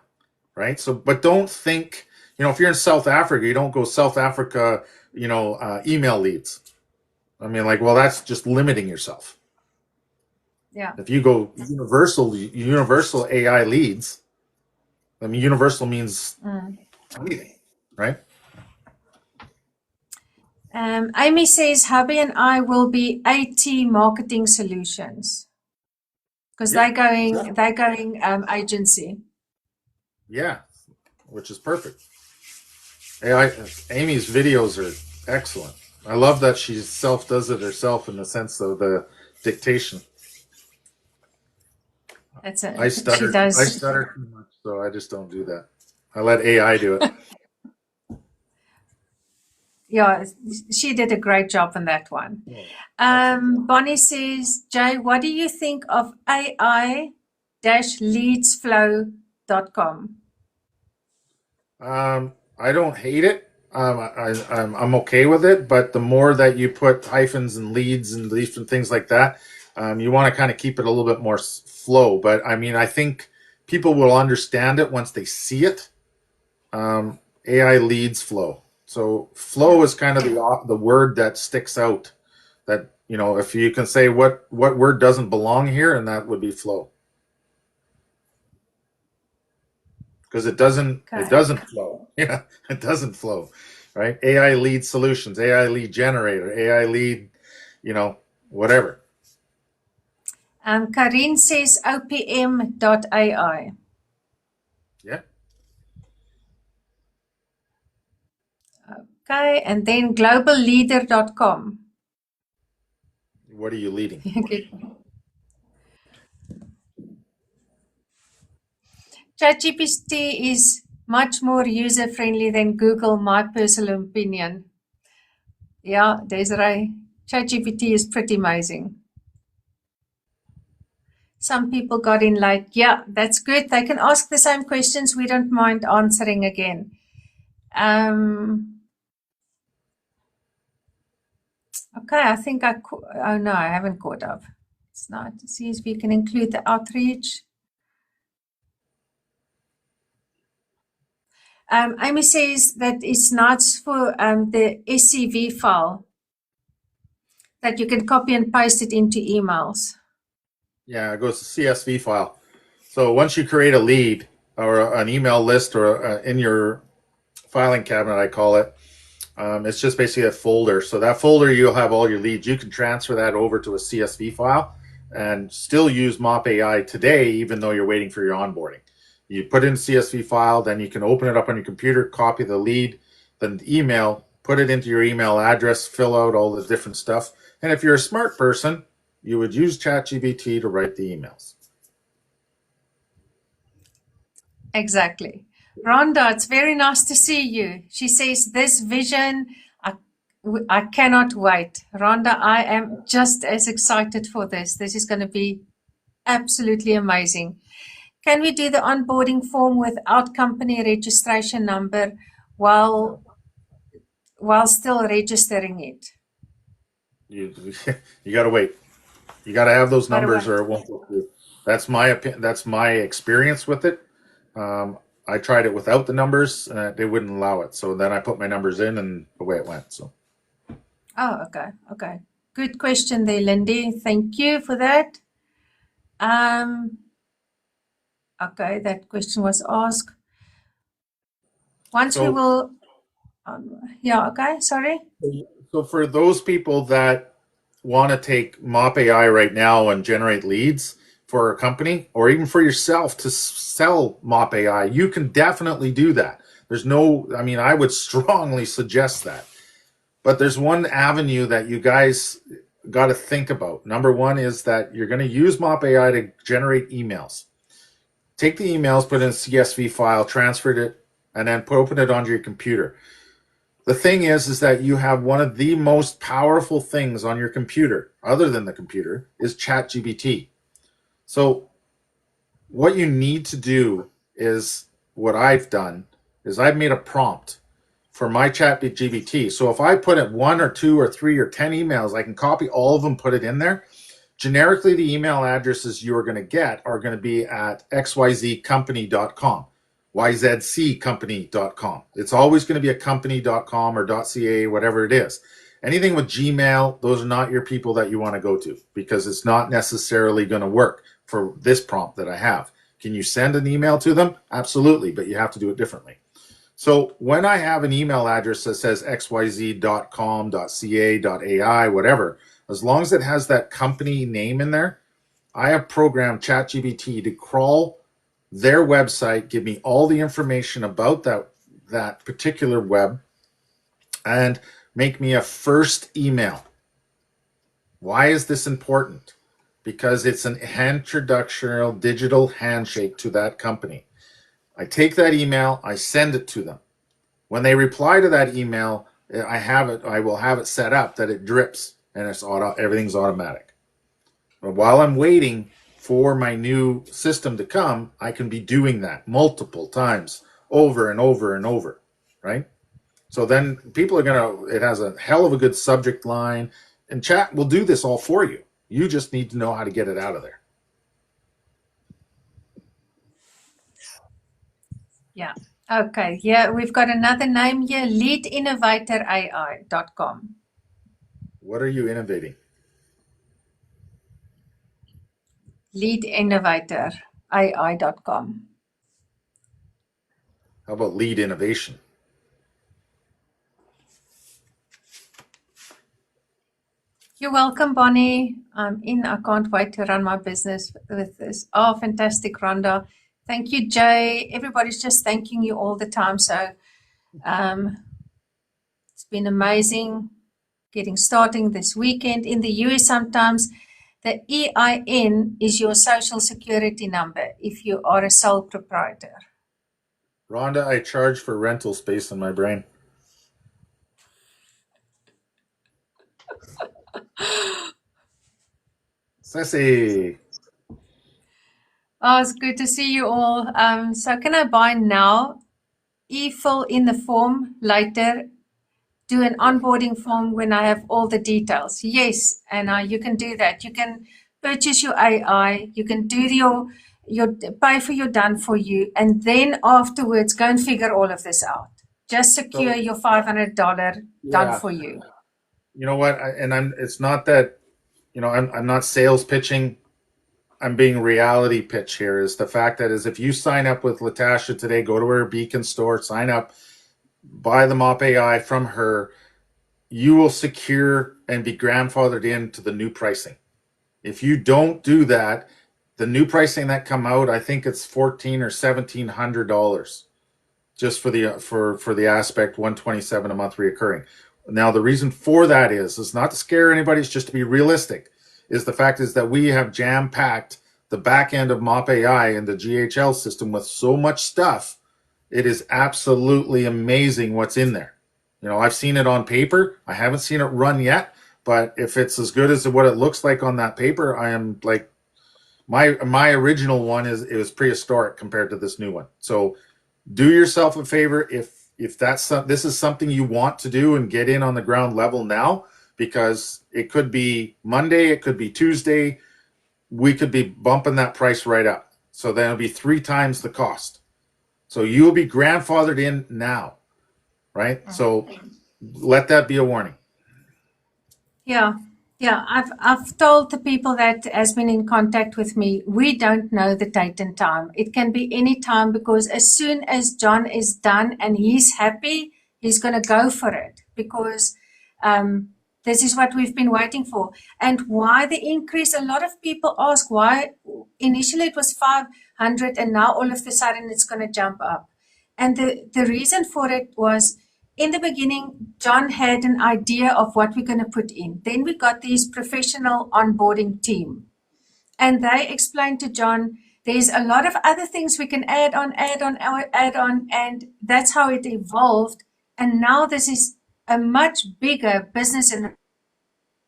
right? So, but don't think, if you're in South Africa, you don't go South Africa, email leads. I mean, like, well, that's just limiting yourself. Yeah. If you go universal AI leads, I mean, universal means anything, right? Amy says hubby and I will be AT Marketing Solutions because Yeah. they're going agency. Yeah. Which is perfect. Amy's videos are excellent. I love that she self does it herself in the sense of the dictation. That's I it. She stutter. I does. stutter too much, so I just don't do that. I let AI do it. Yeah, she did a great job on that one. Oh, excellent. Bonnie says, Jay, what do you think of AI-leadsflow.com? I don't hate it. I'm okay with it, but the more that you put hyphens and leads and different things like that, you want to kind of keep it a little bit more flow. But I mean, I think people will understand it once they see it. AI leads flow. So flow Yeah. is kind of the word that sticks out. That if you can say what word doesn't belong here, and that would be flow, because it Okay. doesn't flow. Yeah, it doesn't flow, right? AI lead solutions, AI lead generator, AI lead, whatever. Karine says opm.ai. Yeah. Okay. And then globalleader.com. What are you leading? Okay. ChatGPT is much more user friendly than Google, my personal opinion. Yeah, Desiree, ChatGPT is pretty amazing. Some people got in late. Yeah, that's good. They can ask the same questions. We don't mind answering again. Okay, I think oh no, I haven't caught up. It's not. See if we can include the outreach. Amy says that it's not for the SCV file that you can copy and paste it into emails. Yeah, it goes to CSV file. So once you create a lead or an email list or in your filing cabinet, I call it. It's just basically a folder. So that folder, you'll have all your leads. You can transfer that over to a CSV file and still use MOP-AI today, even though you're waiting for your onboarding. You put in a CSV file, then you can open it up on your computer, copy the lead, then the email, put it into your email address, fill out all the different stuff. And if you're a smart person, you would use ChatGPT to write the emails. Exactly. Rhonda, it's very nice to see you. She says, this vision, I cannot wait. Rhonda, I am just as excited for this. This is going to be absolutely amazing. Can we do the onboarding form without company registration number while still registering it? You you got to wait. You got to have those By the numbers way, or it won't go through. That's my opinion. That's my experience with it. I tried it without the numbers, and they wouldn't allow it. So then I put my numbers in, and away it went. So okay, okay. Good question there, Lindy. Thank you for that. Um, okay, that question was asked. Once we so will, yeah, okay, sorry. so for those people that want to take MOP AI right now and generate leads for a company, or even for yourself to sell MOP AI, you can definitely do that. I mean, I would strongly suggest that. But there's one avenue that you guys got to think about. Number one is that you're going to use MOP AI to generate emails. Take the emails, put it in a CSV file, transfer it, and then open it onto your computer. The thing is that you have one of the most powerful things on your computer, other than the computer, is ChatGPT. So what you need to do is what I've done is I've made a prompt for my ChatGPT. So if I put in one or two or three or 10 emails, I can copy all of them, put it in there. Generically, the email addresses you're going to get are going to be at xyzcompany.com, yzccompany.com. It's always going to be a company.com or .ca, whatever it is. Anything with Gmail, those are not your people that you want to go to because it's not necessarily going to work for this prompt that I have. Can you send an email to them? Absolutely, but you have to do it differently. So when I have an email address that says xyz.com, .ca, .ai, whatever, as long as it has that company name in there, I have programmed ChatGPT to crawl their website, give me all the information about that particular web, and make me a first email. Why is this important? Because it's an introductional digital handshake to that company. I take that email, I send it to them. When they reply to that email, I will have it set up that it drips and everything's automatic. But while I'm waiting for my new system to come, I can be doing that multiple times over and over and over, right? So then people are it has a hell of a good subject line, and chat will do this all for you. You just need to know how to get it out of there. Yeah. Okay. Yeah, we've got another name here, leadinnovatorai.com. What are you innovating? Leadinnovatorai.com. How about lead innovation? You're welcome, Bonnie. I'm in. I can't wait to run my business with this. Oh, fantastic, Rhonda. Thank you, Jay. Everybody's just thanking you all the time. So it's been amazing getting starting this weekend. In the US, sometimes the EIN is your social security number if you are a sole proprietor. Rhonda, I charge for rental space in my brain. Sassy. Oh, it's good to see you all. So can I buy now? E-fill in the form later, do an onboarding form when I have all the details. Yes, Anna, you can do that. You can purchase your AI, you can do your pay for your done for you, and then afterwards go and figure all of this out. Just secure So your $500 done yeah, for you. you know what? It's not that, I'm not sales pitching. I'm being reality pitch here. Is the fact that is if you sign up with Latasha today, go to her Beacon store, sign up, buy the MOP-AI from her, you will secure and be grandfathered into the new pricing. If you don't do that, the new pricing that come out, I think it's $1,400 or $1,700 just for the aspect 127 a month reoccurring. Now the reason for that is not to scare anybody, it's just to be realistic. Is the fact is that we have jam packed the back end of MOP-AI and the GHL system with so much stuff. It is absolutely amazing what's in there. I've seen it on paper. I haven't seen it run yet, but if it's as good as what it looks like on that paper, I am like my original one it was prehistoric compared to this new one. So do yourself a favor if this is something you want to do and get in on the ground level now, because it could be Monday, it could be Tuesday, we could be bumping that price right up. So then it'll be 3 times the cost. So you'll be grandfathered in now, right? So let that be a warning. Yeah, yeah. I've told the people that has been in contact with me, we don't know the date and time. It can be any time because as soon as John is done and he's happy, he's going to go for it because this is what we've been waiting for. And why the increase? A lot of people ask why initially it was 500 and now all of a sudden it's going to jump up. And the reason for it was in the beginning, John had an idea of what we're going to put in. Then we got this professional onboarding team. And they explained to John, there's a lot of other things we can add on. And that's how it evolved And now this is a much bigger business in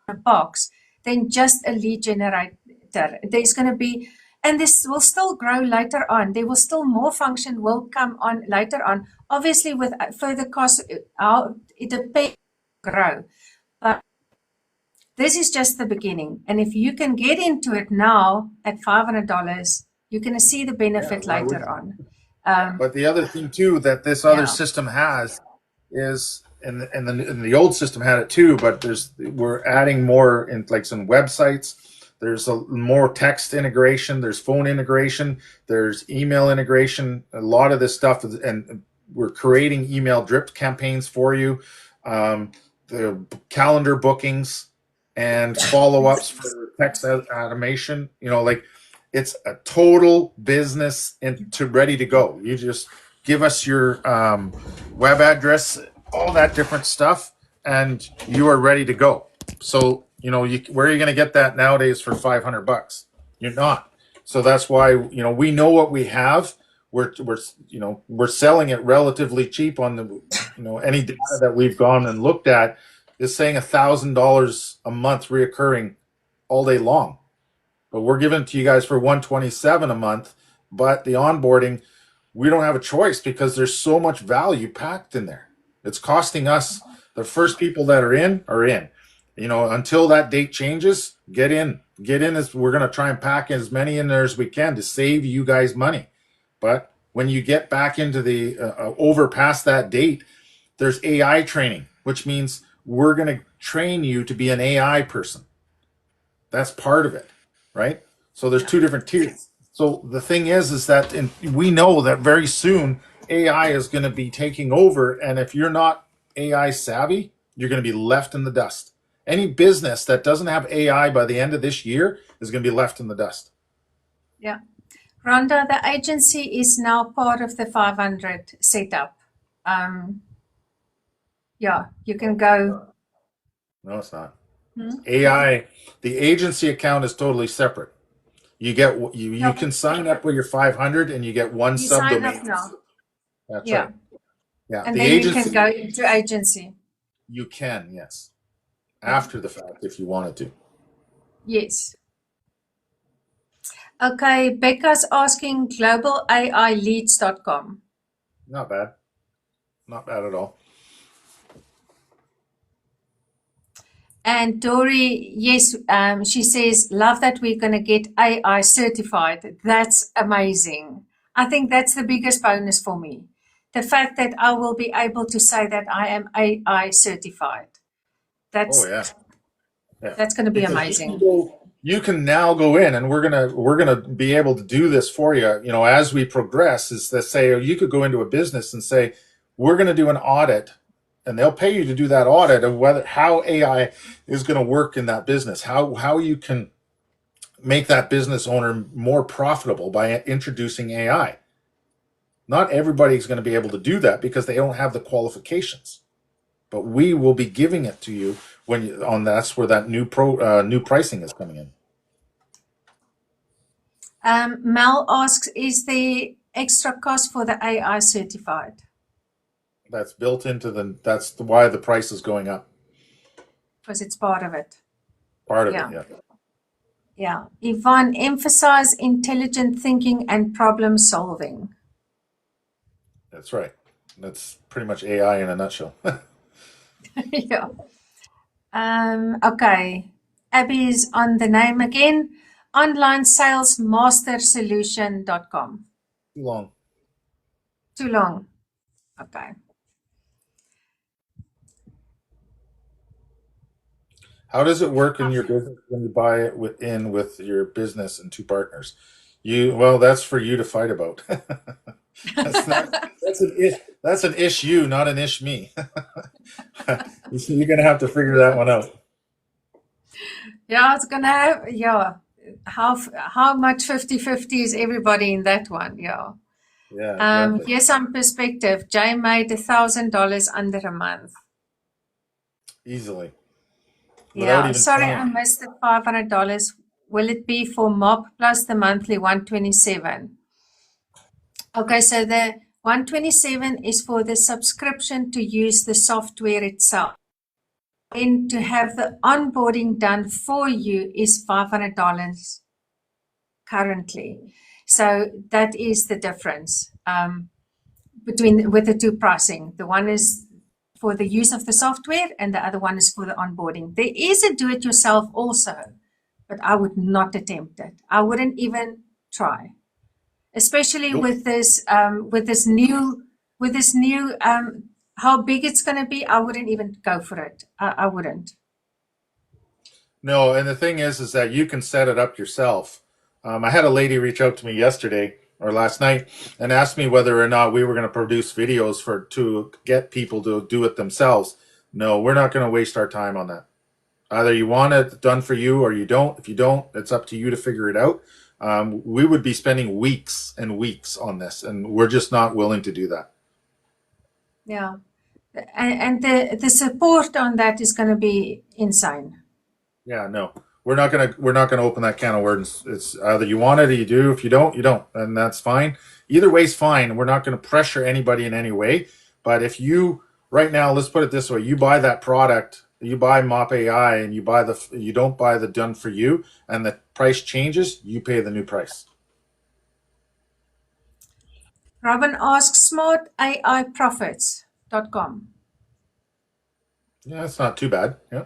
a box than just a lead generator. There's going to be, and this will still grow later on. There will still more function will come on later on. Obviously, with further costs, it depends grow. But this is just the beginning. And if you can get into it now at $500, you're going to see the benefit later on. But the other thing too that this other system has is, and the old system had it too, but we're adding more in like some websites. There's more text integration. There's phone integration. There's email integration. A lot of this stuff, and we're creating email drip campaigns for you, the calendar bookings and follow-ups for text automation. You know, like it's a total business ready to go. You just give us your web address, all that different stuff, and you are ready to go. So, you know, where are you going to get that nowadays for $500? You're not. So that's why, you know, we know what we have. We're selling it relatively cheap on the, you know, any data that we've gone and looked at is saying $1,000 a month reoccurring all day long. But we're giving it to you guys for $127 a month. But the onboarding, we don't have a choice because there's so much value packed in there. It's costing us, the first people that are in are in. You know, until that date changes, get in. Get in as we're going to try and pack as many in there as we can to save you guys money. But when you get back into the over past that date, there's AI training, which means we're going to train you to be an AI person. That's part of it, right? So there's two different tiers. So the thing is that we know that very soon AI is going to be taking over, and if you're not AI savvy, you're going to be left in the dust. Any business that doesn't have AI by the end of this year is going to be left in the dust. Yeah. Rhonda, the agency is now part of the 500 setup. Yeah, you can go. No, it's not. AI, the agency account is totally separate. You get you can sign up with your 500 and you get one You subdomain. sign up now. That's right. Yeah, And the then agency, you can go into agency. You can, yes. After the fact, if you wanted to. Yes. Okay, Becca's asking globalaileads.com. Not bad. Not bad at all. And Dory, yes, she says, love that we're going to get AI certified. That's amazing. I think that's the biggest bonus for me. The fact that I will be able to say that I am AI certified. That's going to be amazing. You can now go in, and we're gonna be able to do this for you. You know, as we progress, is to say you could go into a business and say, we're going to do an audit, and they'll pay you to do that audit of how AI is going to work in that business, how you can make that business owner more profitable by introducing AI. Not everybody's going to be able to do that because they don't have the qualifications. But we will be giving it to you that's where that new pricing is coming in. Mel asks, is there extra cost for the AI certified? That's built into that's why the price is going up. Because it's part of it. Part of it, yeah. Yeah. Yvonne, emphasize intelligent thinking and problem solving. That's right. That's pretty much AI in a nutshell. Yeah. Okay. Abby's on the name again. OnlineSalesMasterSolution.com. Too long. Too long. Okay. How does it work in your business when you buy it with your business and two partners? That's for you to fight about. That's an issue, not an ish me. You're gonna have to figure that one out. Yeah, it's gonna have how much 50-50 is everybody in that one? Yeah. Yeah. Exactly. Here's some perspective. Jay made $1,000 under a month. Easily. Yeah. Sorry, I missed the $500. Will it be for MOP plus the monthly 127? Okay, so the 127 is for the subscription to use the software itself. Then to have the onboarding done for you is $500 currently. So that is the difference with the two pricing. The one is for the use of the software and the other one is for the onboarding. There is a do-it-yourself also, but I would not attempt it. I wouldn't even try, especially Nope. with this new how big it's going to be. I wouldn't even go for it. I wouldn't. No, and the thing is that you can set it up yourself. I had a lady reach out to me yesterday or last night and asked me whether or not we were going to produce videos to get people to do it themselves. No, we're not going to waste our time on that. Either you want it done for you or you don't. If you don't, it's up to you to figure it out. We would be spending weeks and weeks on this, and we're just not willing to do that. Yeah, and the support on that is going to be insane. Yeah, no, we're not gonna open that can of worms. It's either you want it or you do. If you don't, you don't, and that's fine. Either way's fine. We're not going to pressure anybody in any way. But if you right now, let's put it this way: you buy that product, you buy MOP-AI, and you don't buy the done for you, and the price changes, you pay the new price. Robin asks smartaiprofits.com. Yeah, it's not too bad. Yeah.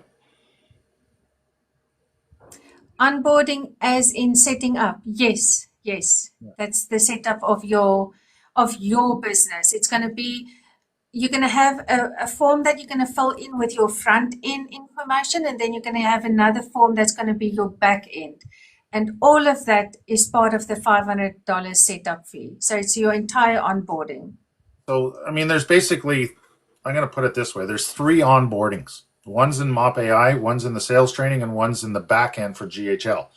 Onboarding as in setting up. Yes. That's the setup of your business. It's going to be, you're going to have a form that you're going to fill in with your front end information, and then you're going to have another form that's going to be your back end. And all of that is part of the $500 setup fee. So it's your entire onboarding. So, I mean, there's basically, I'm going to put it this way: there's three onboardings. One's in MOP-AI, one's in the sales training, and one's in the back end for GHL.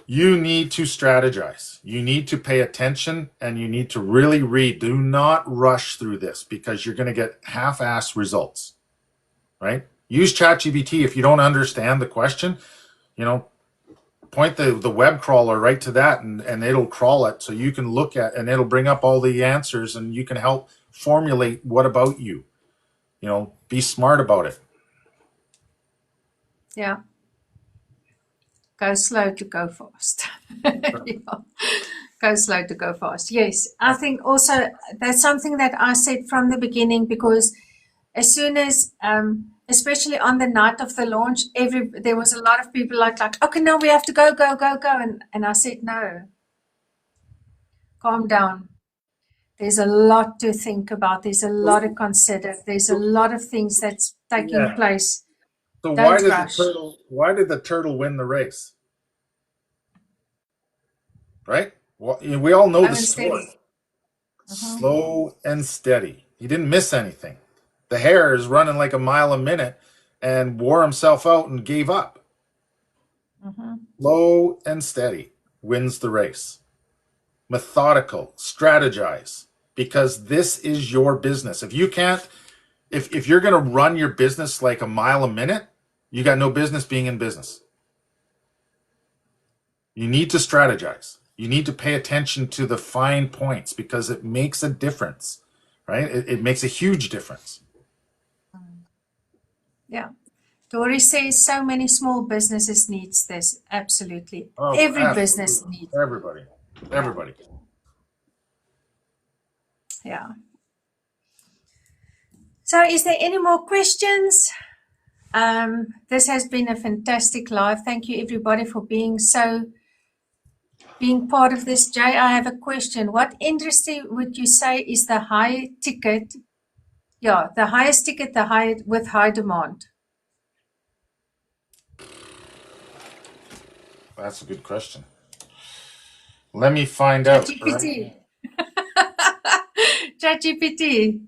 You need to strategize. You need to pay attention, and you need to really read. Do not rush through this because you're going to get half-assed results, right? Use ChatGPT if you don't understand the question. Point the web crawler right to that, and it'll crawl it so you can look at, and it'll bring up all the answers, and you can help formulate what about you. Be smart about it. Yeah. Go slow to go fast. Yeah. Go slow to go fast. Yes. I think also that's something that I said from the beginning, because as soon as, especially on the night of the launch, there was a lot of people like, okay, now we have to go. And I said, no, calm down. There's a lot to think about. There's a lot to consider. There's a lot of things that's taking Yeah. place. So Don't rush. why did the turtle win the race? Right? Well, we all know the story. Slow and steady. He didn't miss anything. The hare is running like a mile a minute and wore himself out and gave up. Slow and steady wins the race. Methodical, strategize, because this is your business. If you can't, if you're going to run your business like a mile a minute, you got no business being in business. You need to strategize. You need to pay attention to the fine points because it makes a difference, right? It makes a huge difference. Yeah. Dory says so many small businesses needs this. Absolutely. Oh, Every absolutely. business needs. Everybody. Yeah. So is there any more questions? This has been a fantastic live. Thank you everybody for being part of this. Jay, I have a question. What industry would you say is the high ticket? Yeah, the highest ticket, with high demand. That's a good question. Let me find out. ChatGPT. ChatGPT.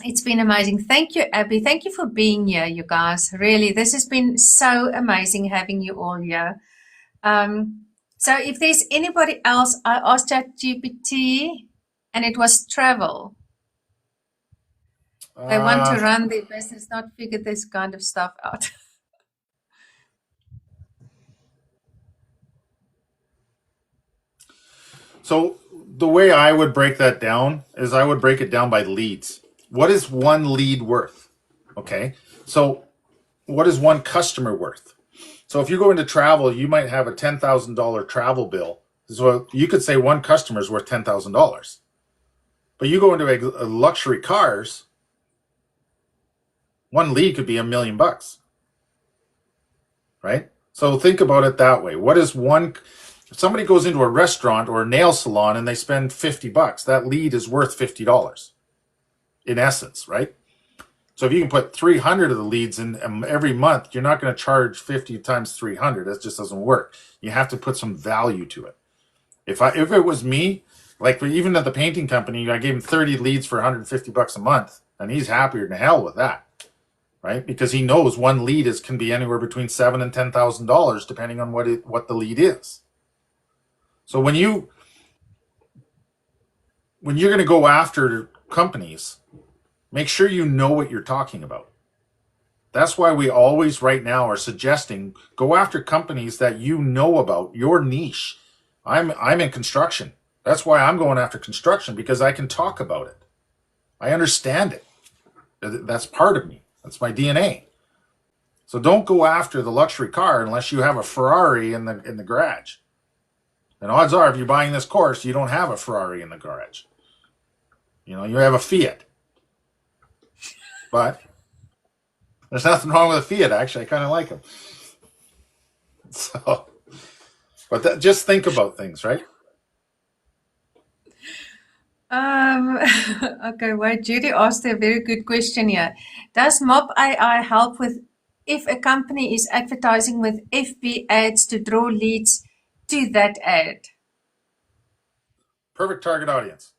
It's been amazing. Thank you, Abby. Thank you for being here, you guys. Really, this has been so amazing having you all here. So if there's anybody else, I asked ChatGPT, and it was travel. They want to run their business, not figure this kind of stuff out. So the way I would break that down is I would break it down by leads. What is one lead worth? Okay. So what is one customer worth? So if you go into travel, you might have a $10,000 travel bill. So you could say one customer is worth $10,000. But you go into a luxury cars, one lead could be $1,000,000, right? So think about it that way. What is one? If somebody goes into a restaurant or a nail salon and they spend $50, that lead is worth $50 in essence, right? So if you can put 300 of the leads in every month, you're not going to charge 50 times 300. That just doesn't work. You have to put some value to it. If it was me, like even at the painting company, I gave him 30 leads for $150 a month, and he's happier than hell with that, right? Because he knows one lead can be anywhere between $7,000 and $10,000 depending on what the lead is. So when you're going to go after companies, make sure you know what you're talking about. That's why we always right now are suggesting go after companies that you know about, your niche. I'm in construction. That's why I'm going after construction, because I can talk about it. I understand it. That's part of me. That's my DNA. So don't go after the luxury car unless you have a Ferrari in the garage. And odds are, if you're buying this course, you don't have a Ferrari in the garage. You know, you have a Fiat. But there's nothing wrong with a Fiat, actually. I kind of like them. So, but just think about things, right? Um, okay, wait, Judy asked a very good question here. Does MOP-AI help with if a company is advertising with FB ads to draw leads to that ad? Perfect target audience.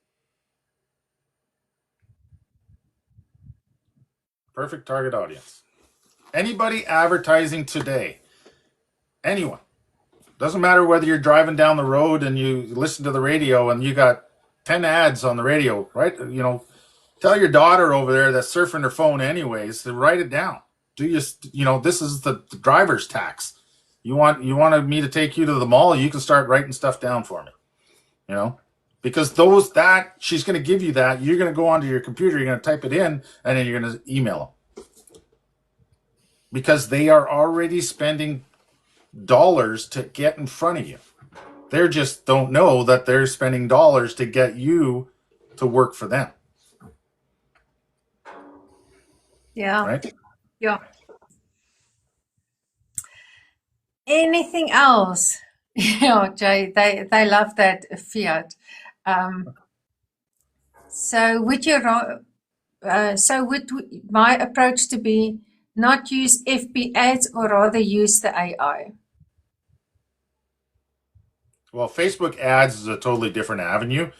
Perfect target audience. Anybody advertising today, anyone, doesn't matter whether you're driving down the road and you listen to the radio and you got 10 ads on the radio, right? You know, tell your daughter over there that's surfing her phone anyways to write it down. This is the driver's tax. You wanted me to take you to the mall, you can start writing stuff down for me. You know, because she's going to give you that. You're going to go onto your computer, you're going to type it in, and then you're going to email them, because they are already spending dollars to get in front of you. They just don't know that they're spending dollars to get you to work for them. Yeah. Right? Yeah. Anything else? Yeah, Jay, they love that Fiat. So would my approach to be not use FB ads or rather use the AI? Well, Facebook ads is a totally different avenue.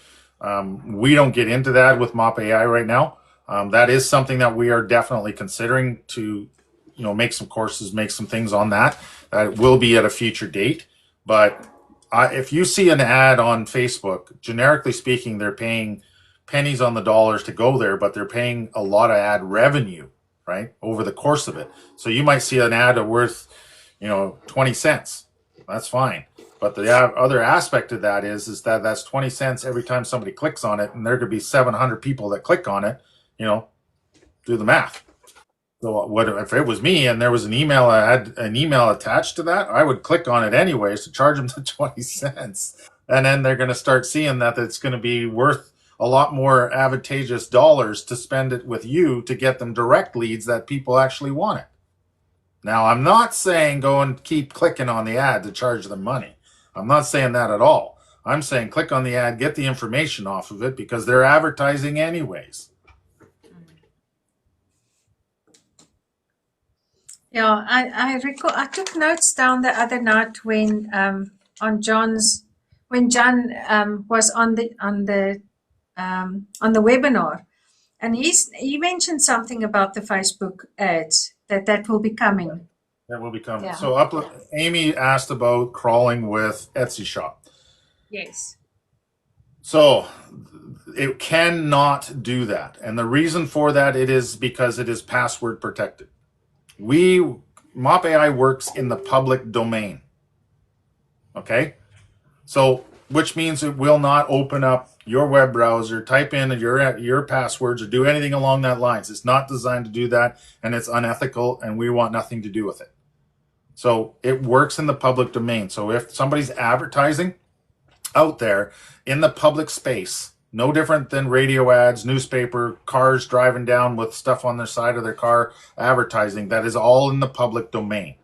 We don't get into that with MOP-AI right now. That is something that we are definitely considering to, make some courses, make some things on that. That will be at a future date. But if you see an ad on Facebook, generically speaking, they're paying pennies on the dollars to go there, but they're paying a lot of ad revenue, right, over the course of it. So you might see an ad worth, 20 cents. That's fine. But the other aspect of that is that that's 20 cents every time somebody clicks on it, and there could be 700 people that click on it. Do the math. So what if it was me and there was an email, I had an email attached to that? I would click on it anyways to charge them the 20 cents, and then they're going to start seeing that it's going to be worth a lot more advantageous dollars to spend it with you to get them direct leads that people actually want it. Now, I'm not saying go and keep clicking on the ad to charge them money. I'm not saying that at all. I'm saying click on the ad, get the information off of it, because they're advertising anyways. Yeah, I recall I took notes down the other night when when John was on the webinar, and he mentioned something about the Facebook ads that will be coming. That will be coming. Yeah. So Amy asked about crawling with Etsy shop. Yes. So it cannot do that. And the reason for that, it is because it is password protected. MOP-AI works in the public domain. Okay? So which means it will not open up your web browser, type in your passwords, or do anything along that lines. It's not designed to do that, and it's unethical, and we want nothing to do with it. So it works in the public domain. So if somebody's advertising out there in the public space, no different than radio ads, newspaper, cars driving down with stuff on their side of their car, advertising, that is all in the public domain.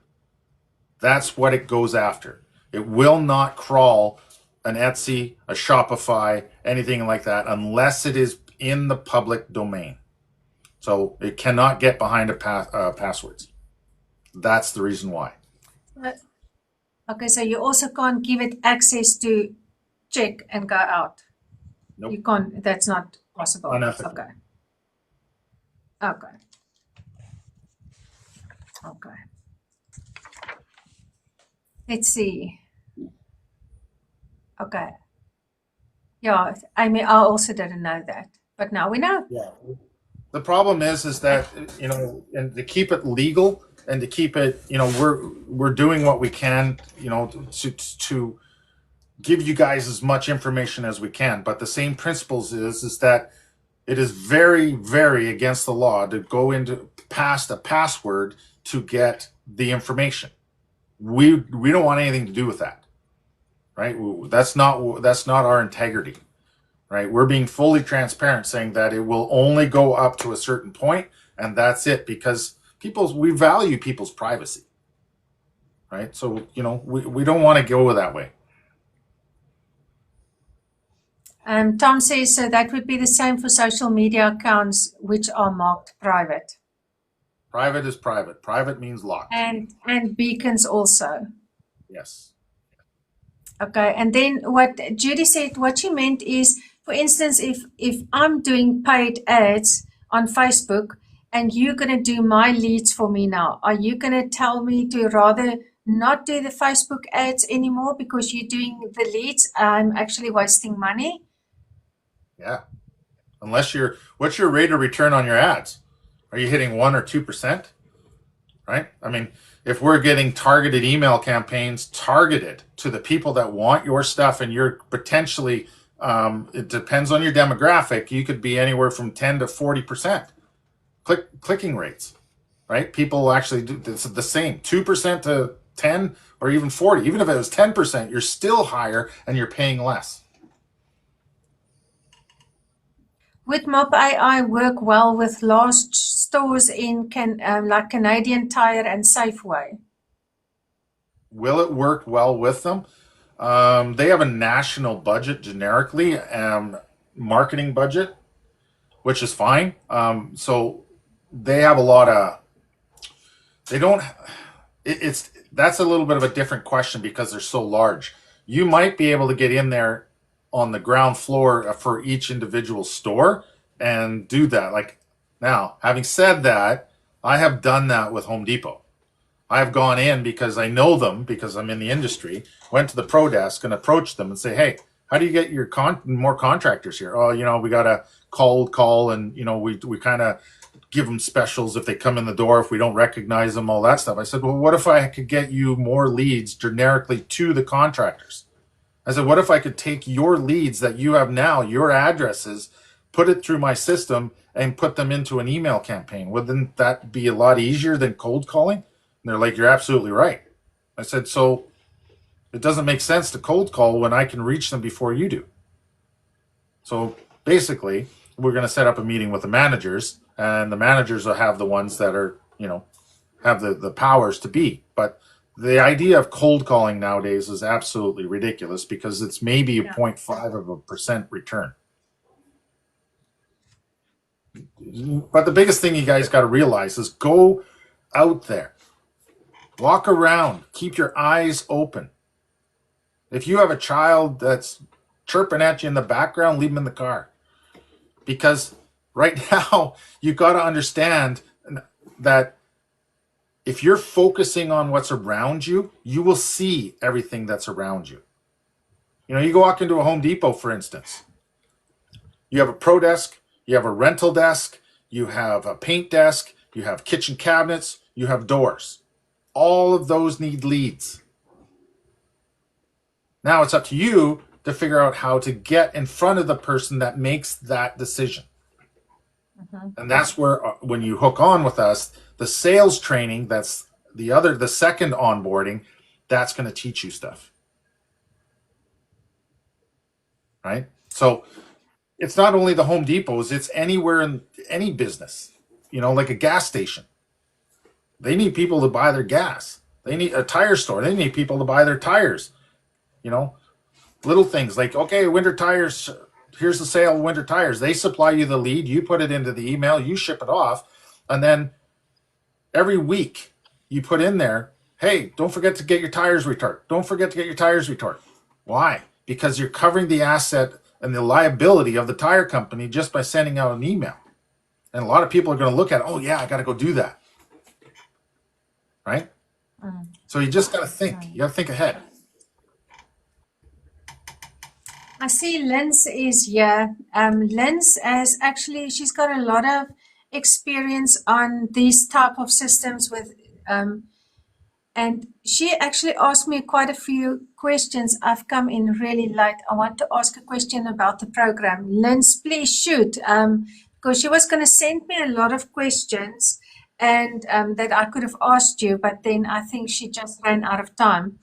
That's what it goes after. It will not crawl an Etsy, a Shopify, anything like that, unless it is in the public domain. So it cannot get behind passwords. That's the reason why. Okay, so you also can't give it access to check and go out. Nope. You can't. That's not possible. Unethical. Okay. Okay. Okay. Let's see. Okay. Yeah, I mean, I also didn't know that, but now we know. Yeah. The problem is that, you know, and to keep it legal and to keep it, you know, we're doing what we can, you know, to give you guys as much information as we can. But the same principles is that it is very, very against the law to go into past a password to get the information. We don't want anything to do with that, right? That's not our integrity, right? We're being fully transparent, saying that it will only go up to a certain point, and that's it, because we value people's privacy, right? So, you know, we don't want to go that way. Tom says, so that would be the same for social media accounts which are marked private. Private is private. Private means locked. And beacons also. Yes. Okay, and then what Judy said, what she meant is, for instance, if I'm doing paid ads on Facebook and you're going to do my leads for me now, are you going to tell me to rather not do the Facebook ads anymore because you're doing the leads? I'm actually wasting money. Yeah. Unless what's your rate of return on your ads? Are you hitting 1 or 2%? Right? I mean, if we're getting targeted email campaigns targeted to the people that want your stuff, and you're potentially, it depends on your demographic, you could be anywhere from 10 to 40% clicking rates, right? People actually do the same, 2% to 10 or even 40. Even if it was 10%, you're still higher and you're paying less. Would MOP-AI work well with large stores in like Canadian Tire and Safeway? Will it work well with them? They have a national budget generically, marketing budget, which is fine. So they have a lot of, they don't, that's a little bit of a different question because they're so large. You might be able to get in there on the ground floor for each individual store and do that. Like, now, having said that, I have done that with Home Depot. I've gone in because I know them, because I'm in the industry, went to the pro desk and approached them and say, hey, how do you get your more contractors here? Oh, you know, we got a cold call, and, you know, we kind of give them specials if they come in the door, if we don't recognize them, all that stuff. I said, well, what if I could get you more leads generically to the contractors? I said, what if I could take your leads that you have now, your addresses, put it through my system and put them into an email campaign? Wouldn't that be a lot easier than cold calling? And they're like, you're absolutely right. I said, so it doesn't make sense to cold call when I can reach them before you do. So basically, we're going to set up a meeting with the managers, and the managers will have the ones that are, you know, have the powers to be. But the idea of cold calling nowadays is absolutely ridiculous because it's maybe a 0.5% return. But the biggest thing you guys got to realize is go out there, walk around, keep your eyes open. If you have a child that's chirping at you in the background, leave them in the car. Because right now, you got to understand that if you're focusing on what's around you, you will see everything that's around you. You know, you go walk into a Home Depot, for instance. You have a pro desk, you have a rental desk, you have a paint desk, you have kitchen cabinets, you have doors. All of those need leads. Now it's up to you to figure out how to get in front of the person that makes that decision. And that's where when you hook on with us, the sales training, that's the second onboarding, that's going to teach you stuff. Right? So it's not only the Home Depots, it's anywhere in any business. Like a gas station. They need people to buy their gas. They need a tire store. They need people to buy their tires. You know, little things like, okay, winter tires, here's the sale of winter tires. They supply you the lead, you put it into the email, you ship it off, and then every week you put in there, hey, don't forget to get your tires returned. Don't forget to get your tires returned. Why? Because you're covering the asset and the liability of the tire company just by sending out an email. And a lot of people are going to look at, oh yeah, I got to go do that. Right? So you just got to think. You got to think ahead. I see Linz is here. Linz has actually, she's got a lot of experience on these type of systems with, and she actually asked me quite a few questions. I've come in really late. I want to ask a question about the program. Linz, please shoot, because she was going to send me a lot of questions and that I could have asked you, but then I think she just ran out of time.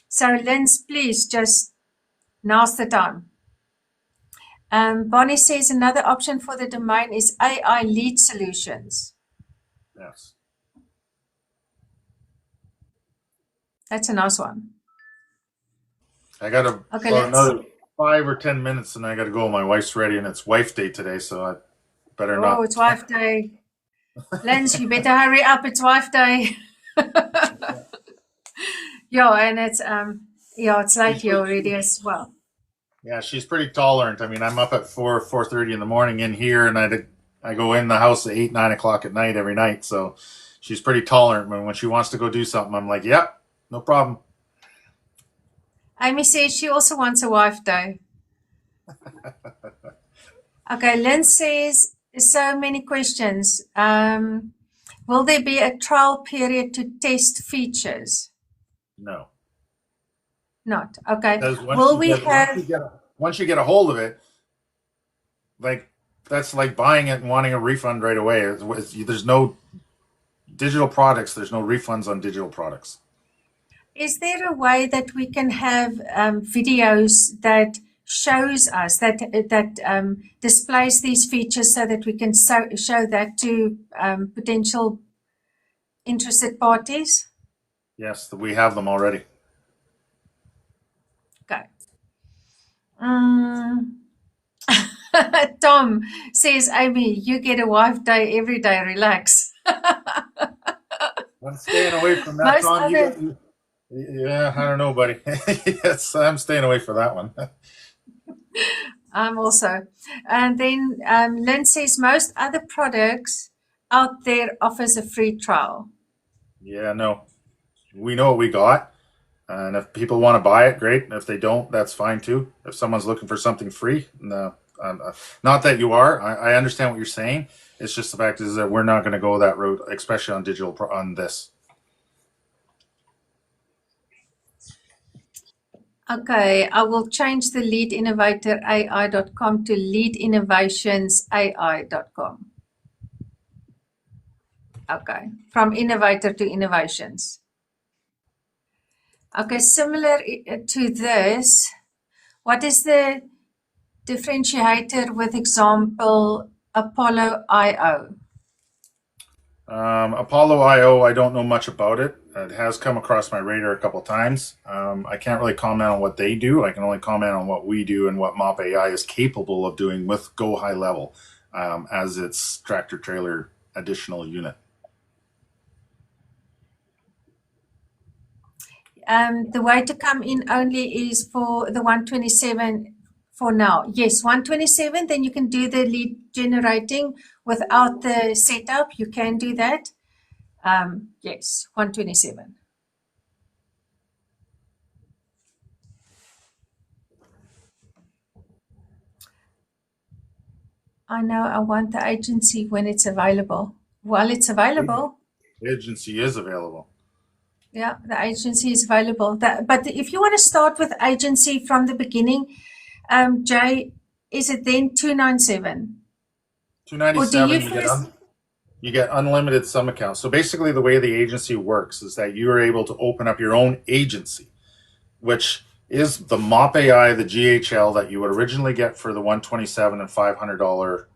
So Linz, please just now's the time. Bonnie says another option for the domain is AI lead solutions. Yes. That's a nice one. I got another 5 or 10 minutes and I got to go. My wife's ready and it's wife day today, so I better not. Oh, it's wife day. Linz, you better hurry up. It's wife day. Yeah, and it's late here already as well. Yeah, she's pretty tolerant. I mean, I'm up at 4:30 in the morning in here, and I go in the house at 8, 9 o'clock at night every night. So she's pretty tolerant. When she wants to go do something, I'm like, yep, no problem. Amy says she also wants a wife day. Okay, Lynn says so many questions. Will there be a trial period to test features? No. Not. Okay. Because once you get a hold of it, like that's like buying it and wanting a refund right away. There's no digital products. There's no refunds on digital products. Is there a way that we can have videos that shows us that displays these features so that we can show that to potential interested parties? Yes, we have them already. Okay. Tom says, Amy, you get a wife day every day. Relax. I'm staying away from that. Tom, yeah, I don't know, buddy. Yes, I'm staying away from that one. I'm also. And then Lynn says most other products out there offers a free trial. Yeah, no. We know what we got. And if people want to buy it, great. And if they don't, that's fine too. If someone's looking for something free, no. Not that you are. I understand what you're saying. It's just the fact is that we're not going to go that route, especially on digital on this. Okay, I will change the leadinnovatorai.com to leadinnovationsai.com. Okay, from innovator to innovations. Okay, similar to this, what is the differentiator with example Apollo IO? Apollo IO, I don't know much about it. It has come across my radar a couple of times. I can't really comment on what they do. I can only comment on what we do and what MOP-AI is capable of doing with Go High Level as its tractor trailer additional unit. The way to come in only is for the 127 for now. Yes, 127, then you can do the lead generating without the setup. You can do that. Yes, 127. I know I want the agency when it's available. Well, it's available. The agency is available. Yeah, the agency is available. But if you want to start with agency from the beginning, Jay, is it then 297? Or do 297, you first? you get unlimited sum accounts. So basically, the way the agency works is that you are able to open up your own agency, which is the MOP-AI, the GHL that you would originally get for the 127 and $500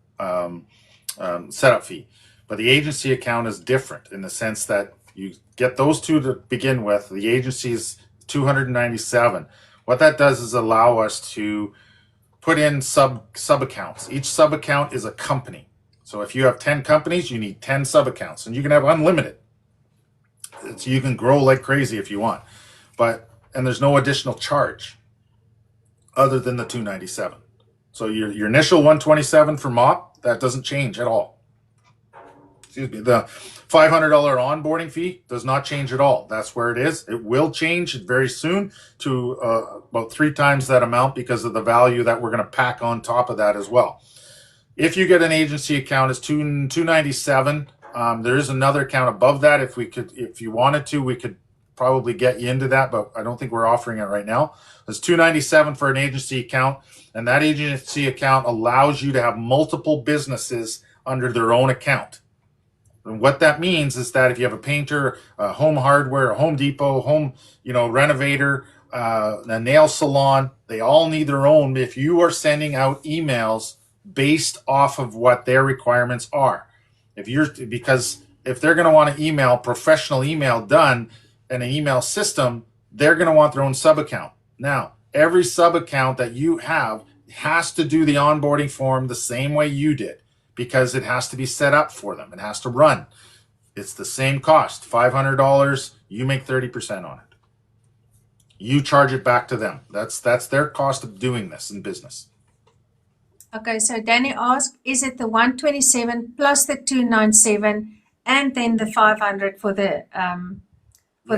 setup fee. But the agency account is different in the sense that you get those two to begin with. The agency is 297. What that does is allow us to put in sub accounts. Each sub account is a company. So if you have 10 companies, you need 10 sub accounts, and you can have unlimited. So you can grow like crazy if you want. And there's no additional charge other than the 297. So your initial 127 for MOP, that doesn't change at all. Excuse me. The $500 onboarding fee does not change at all. That's where it is. It will change very soon to about 3 times that amount because of the value that we're going to pack on top of that as well. If you get an agency account, it's $297. There is another account above that. If you wanted to, we could probably get you into that, but I don't think we're offering it right now. It's $297 for an agency account, and that agency account allows you to have multiple businesses under their own account. And what that means is that if you have a painter, a home hardware, a Home Depot, home renovator, a nail salon, they all need their own. If you are sending out emails based off of what their requirements are, because if they're going to want an email, professional email done in an email system, they're going to want their own sub account. Now, every sub account that you have has to do the onboarding form the same way you did, because it has to be set up for them. It has to run. It's the same cost, $500. You make 30% on it. You charge it back to them. That's their cost of doing this in business. Okay, so Danny asked, is it the 127 plus the 297 and then the 500 for the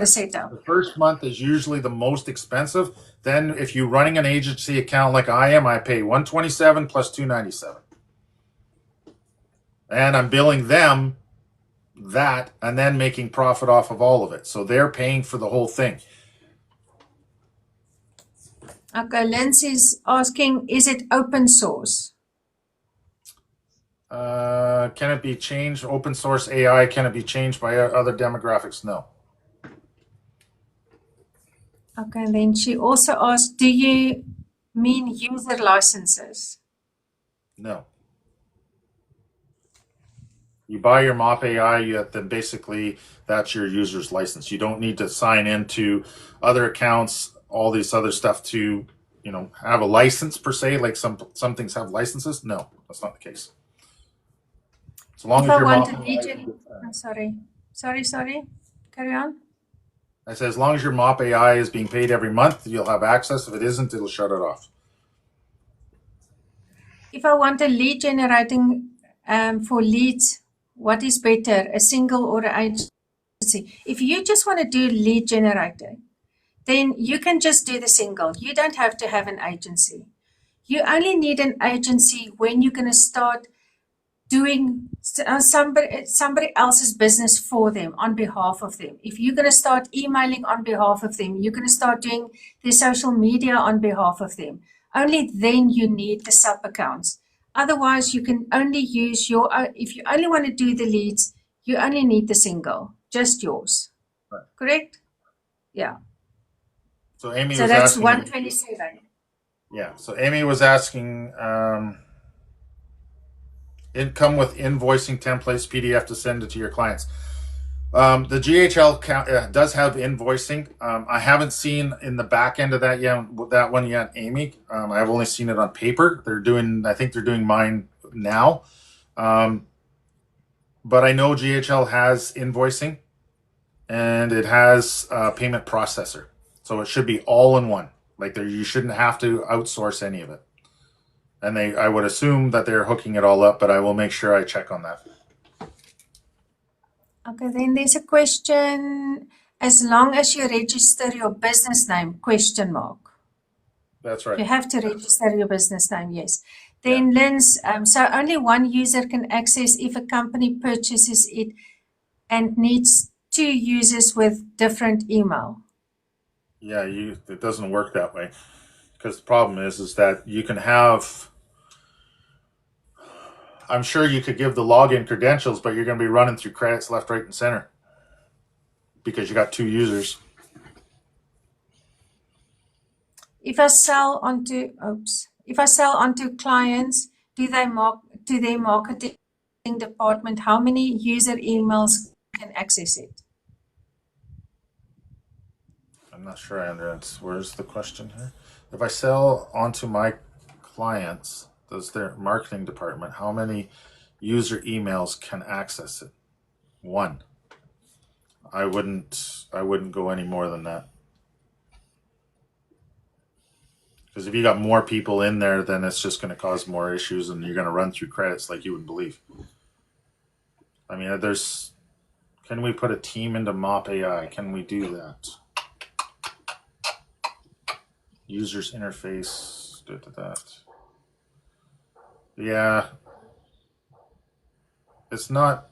setup? The first month is usually the most expensive. Then if you're running an agency account like I am, I pay 127 plus 297. And I'm billing them that and then making profit off of all of it. So they're paying for the whole thing. Okay, Lindsay's asking, is it open source? Can it be changed? Open source AI, can it be changed by other demographics? No. Okay, and then she also asked, do you mean user licenses? No. You buy your MOP-AI, then basically that's your user's license. You don't need to sign into other accounts, all this other stuff to, have a license per se, like some things have licenses. No, that's not the case. As long If as I your want a MOP-AI, sorry, carry on. I said, as long as your MOP-AI is being paid every month, you'll have access. If it isn't, it'll shut it off. If I want a lead generating for leads, what is better, a single or an agency? If you just want to do lead generating, then you can just do the single. You don't have to have an agency. You only need an agency when you're going to start doing somebody else's business for them, on behalf of them. If you're going to start emailing on behalf of them, you're going to start doing their social media on behalf of them, only then you need the sub accounts. Otherwise, you can only use if you only want to do the leads, you only need the single, just yours. Right. Correct? Yeah. So Amy so was that's asking, 127. Yeah. So Amy was asking, it come with invoicing templates PDF to send it to your clients. The GHL does have invoicing. I haven't seen in the back end of that one yet, Amy. I've only seen it on paper. I think they're doing mine now. But I know GHL has invoicing, and it has a payment processor. So it should be all in one. Like you shouldn't have to outsource any of it. And I would assume that they're hooking it all up, but I will make sure I check on that. Okay, then there's a question. As long as you register your business name, ? That's right. You have to register your business name, yes. Then Linz, so only one user can access if a company purchases it and needs two users with different email? Yeah, it doesn't work that way because the problem is that you can have. I'm sure you could give the login credentials, but you're going to be running through credits left, right, and center because you got two users. If I sell onto clients, to their marketing department, how many user emails can access it? I'm not sure I understand. Where's the question here? If I sell onto my clients, does their marketing department, how many user emails can access it? One. I wouldn't go any more than that. Because if you got more people in there, then it's just going to cause more issues and you're going to run through credits like you would believe. I mean, can we put a team into MOP-AI? Can we do that? Users interface, that. Yeah, it's not,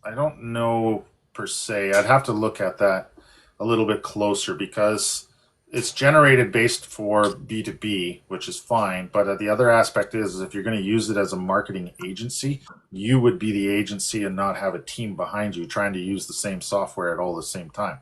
I don't know per se. I'd have to look at that a little bit closer because it's generated based for B2B, which is fine. But the other aspect is if you're going to use it as a marketing agency, you would be the agency and not have a team behind you trying to use the same software at all the same time.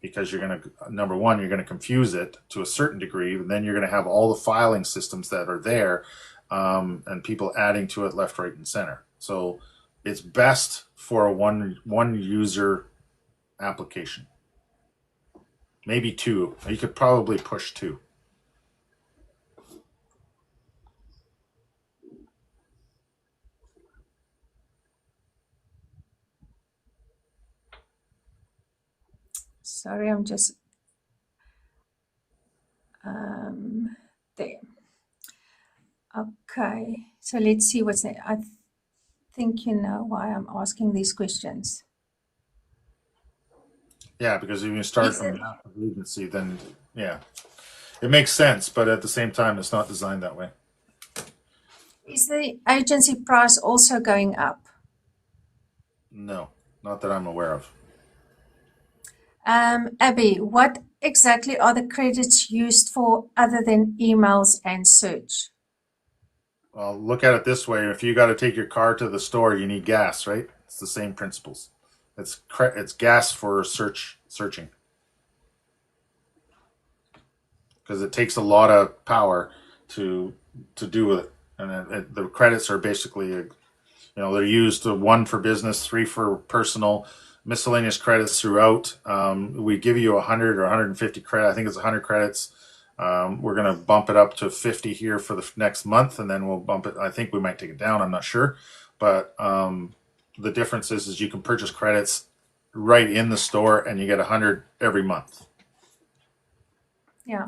Because you're going to, number one, you're going to confuse it to a certain degree, and then you're going to have all the filing systems that are there and people adding to it left, right, and center. So it's best for a one user application. Maybe two. You could probably push two. Sorry, I'm just there. Okay, so let's see what's there. I think you know why I'm asking these questions. Yeah, because if you start Is a it massive agency, then yeah, it makes sense. But at the same time, it's not designed that way. is the agency price also going up? No, not that I'm aware of. Abby, what exactly are the credits used for other than emails and search? Well, look at it this way: if you got to take your car to the store, you need gas, right? It's the same principles. It's gas for searching because it takes a lot of power to do with it, and the credits are basically they're used one for business, three for personal, miscellaneous credits throughout. We give you 100 or 150 credit. I think it's 100 credits. We're going to bump it up to 50 here for the next month, and then we'll bump it. I think we might take it down. I'm not sure, but the difference is you can purchase credits right in the store, and you get 100 every month. Yeah.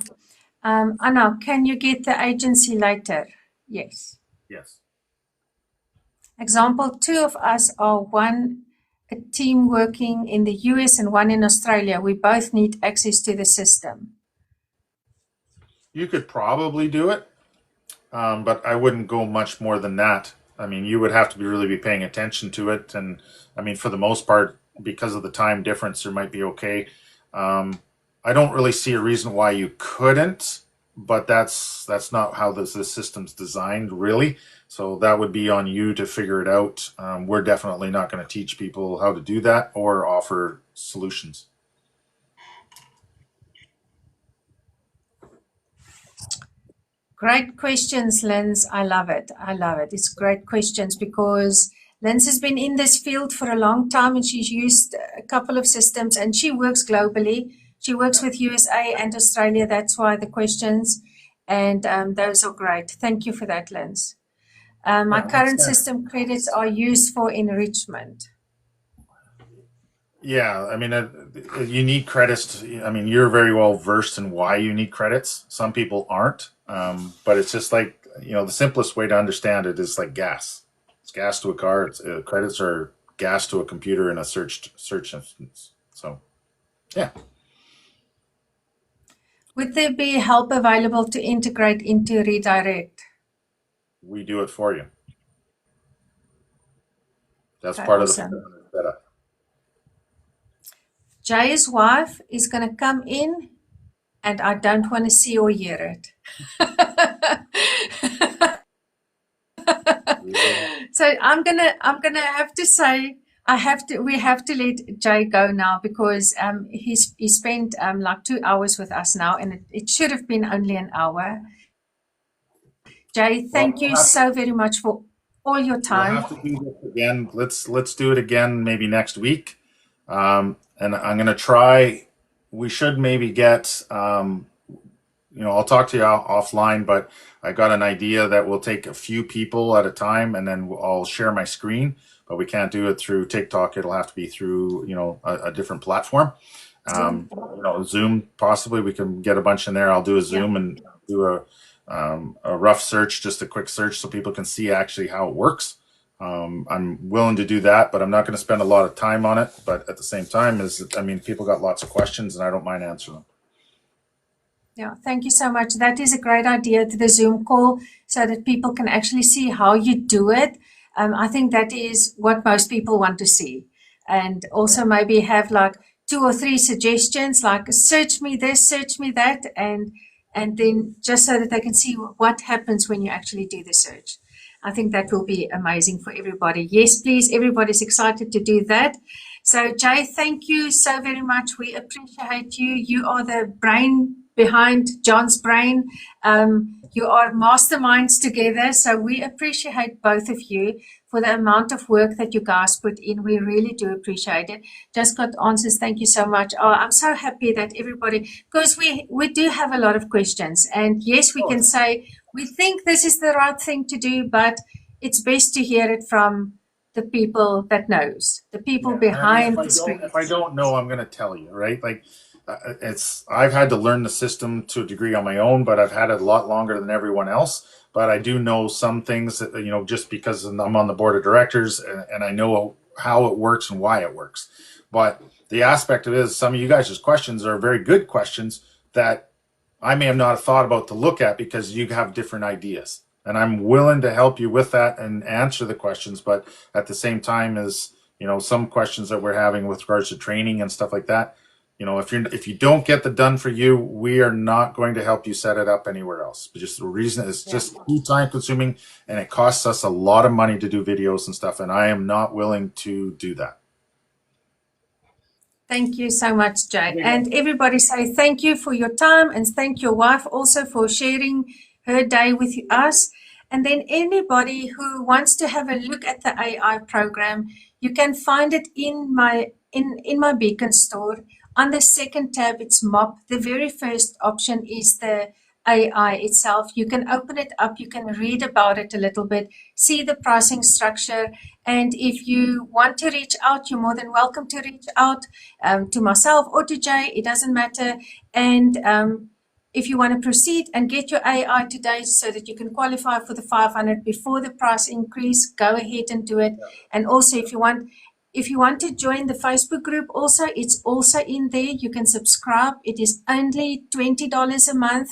Anna, can you get the agency later? Yes. Yes. Example, two of us are a team working in the US and one in Australia. We both need access to the system. You could probably do it, but I wouldn't go much more than that. I mean, you would have to really be paying attention to it, and I mean, for the most part, because of the time difference, there might be okay. I don't really see a reason why you couldn't, but that's not how this system's designed, really. So that would be on you to figure it out. We're definitely not going to teach people how to do that or offer solutions. Great questions, Linz. I love it. I love it. It's great questions because Linz has been in this field for a long time and she's used a couple of systems and she works globally. She works with USA and Australia. That's why the questions and those are great. Thank you for that, Linz. My Yeah, makes current sense. system credits are used for enrichment. Yeah, I mean, you need credits. I mean, you're very well versed in why you need credits. Some people aren't, but it's just like the simplest way to understand it is like gas. It's gas to a car. Credits are gas to a computer in a search instance. So yeah, Would there be help available to integrate into redirect? we do it for you. That's Okay, part of the awesome. setup. Jay's wife is going to come in, and I don't want to see or hear it. So I'm gonna have to say we have to let Jay go now because he spent like 2 hours with us now, and it should have been only an hour. Jay, Well, thank you so very much for all your we'll time. have to do this again. Let's do it again maybe next week. And I'm gonna try. We should maybe get I'll talk to you offline, but I got an idea that we'll take a few people at a time and then I'll share my screen, but we can't do it through TikTok. It'll have to be through, a different platform. Zoom. Zoom, possibly we can get a bunch in there. I'll do a Yeah. Zoom and do a rough search, just a quick search so people can see actually how it works. I'm willing to do that, but I'm not going to spend a lot of time on it. But at the same time, people got lots of questions and I don't mind answering them. Yeah, thank you so much. That is a great idea to the Zoom call so that people can actually see how you do it. I think that is what most people want to see. And also maybe have like 2 or 3 suggestions, like search me this, search me that, and then just so that they can see what happens when you actually do the search. I think that will be amazing for everybody. Yes, please, everybody's excited to do that. So Jay, thank you so very much. We appreciate you. You are the brain behind John's brain. You are masterminds together. So we appreciate both of you for the amount of work that you guys put in. We really do appreciate it. Just got answers. Thank you so much. Oh, I'm so happy that everybody, because we do have a lot of questions. And yes, we can say, we think this is the right thing to do, but it's best to hear it from the people that knows, the people behind the screen. If I don't know, I'm going to tell you, right? Like, I've had to learn the system to a degree on my own, but I've had it a lot longer than everyone else. But I do know some things that, just because I'm on the board of directors and I know how it works and why it works. But the aspect of it is some of you guys' questions are very good questions that I may have not thought about to look at because you have different ideas. And I'm willing to help you with that and answer the questions. But at the same time as, some questions that we're having with regards to training and stuff like that, if you don't get the done for you, we are not going to help you set it up anywhere else. But just the reason is just too time consuming and it costs us a lot of money to do videos and stuff. And I am not willing to do that. Thank you so much, Jay. And everybody say thank you for your time and thank your wife also for sharing her day with us. And then anybody who wants to have a look at the AI program, you can find it in my Beacon store. On the second tab, it's MOP. The very first option is the AI itself. You can open it up, you can read about it a little bit, see the pricing structure. And if you want to reach out, you're more than welcome to reach out to myself or to Jay. It doesn't matter. And if you want to proceed and get your AI today so that you can qualify for the 500 before the price increase, go ahead and do it. And also if you want to join the Facebook group also, it's also in there. You can subscribe. It is only $20 a month.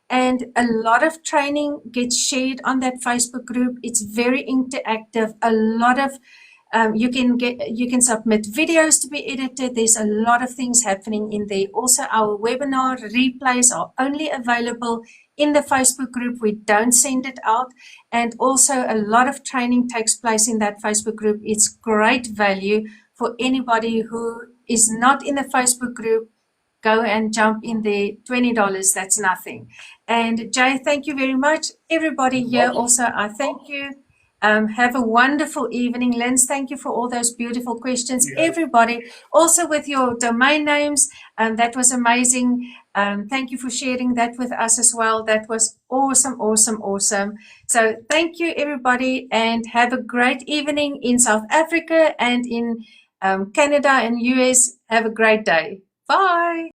And a lot of training gets shared on that Facebook group. It's very interactive. A lot of you can submit videos to be edited. There's a lot of things happening in there. Also, our webinar replays are only available in the Facebook group. We don't send it out. And also a lot of training takes place in that Facebook group. It's great value for anybody who is not in the Facebook group. Go and jump in there. $20, that's nothing. And Jay, thank you very much. Everybody here also, I thank you. Have a wonderful evening. Linz, thank you for all those beautiful questions. Yeah. Everybody, also with your domain names, that was amazing. Thank you for sharing that with us as well. That was awesome, awesome, awesome. So thank you, everybody, and have a great evening in South Africa and in Canada and US. Have a great day. Bye.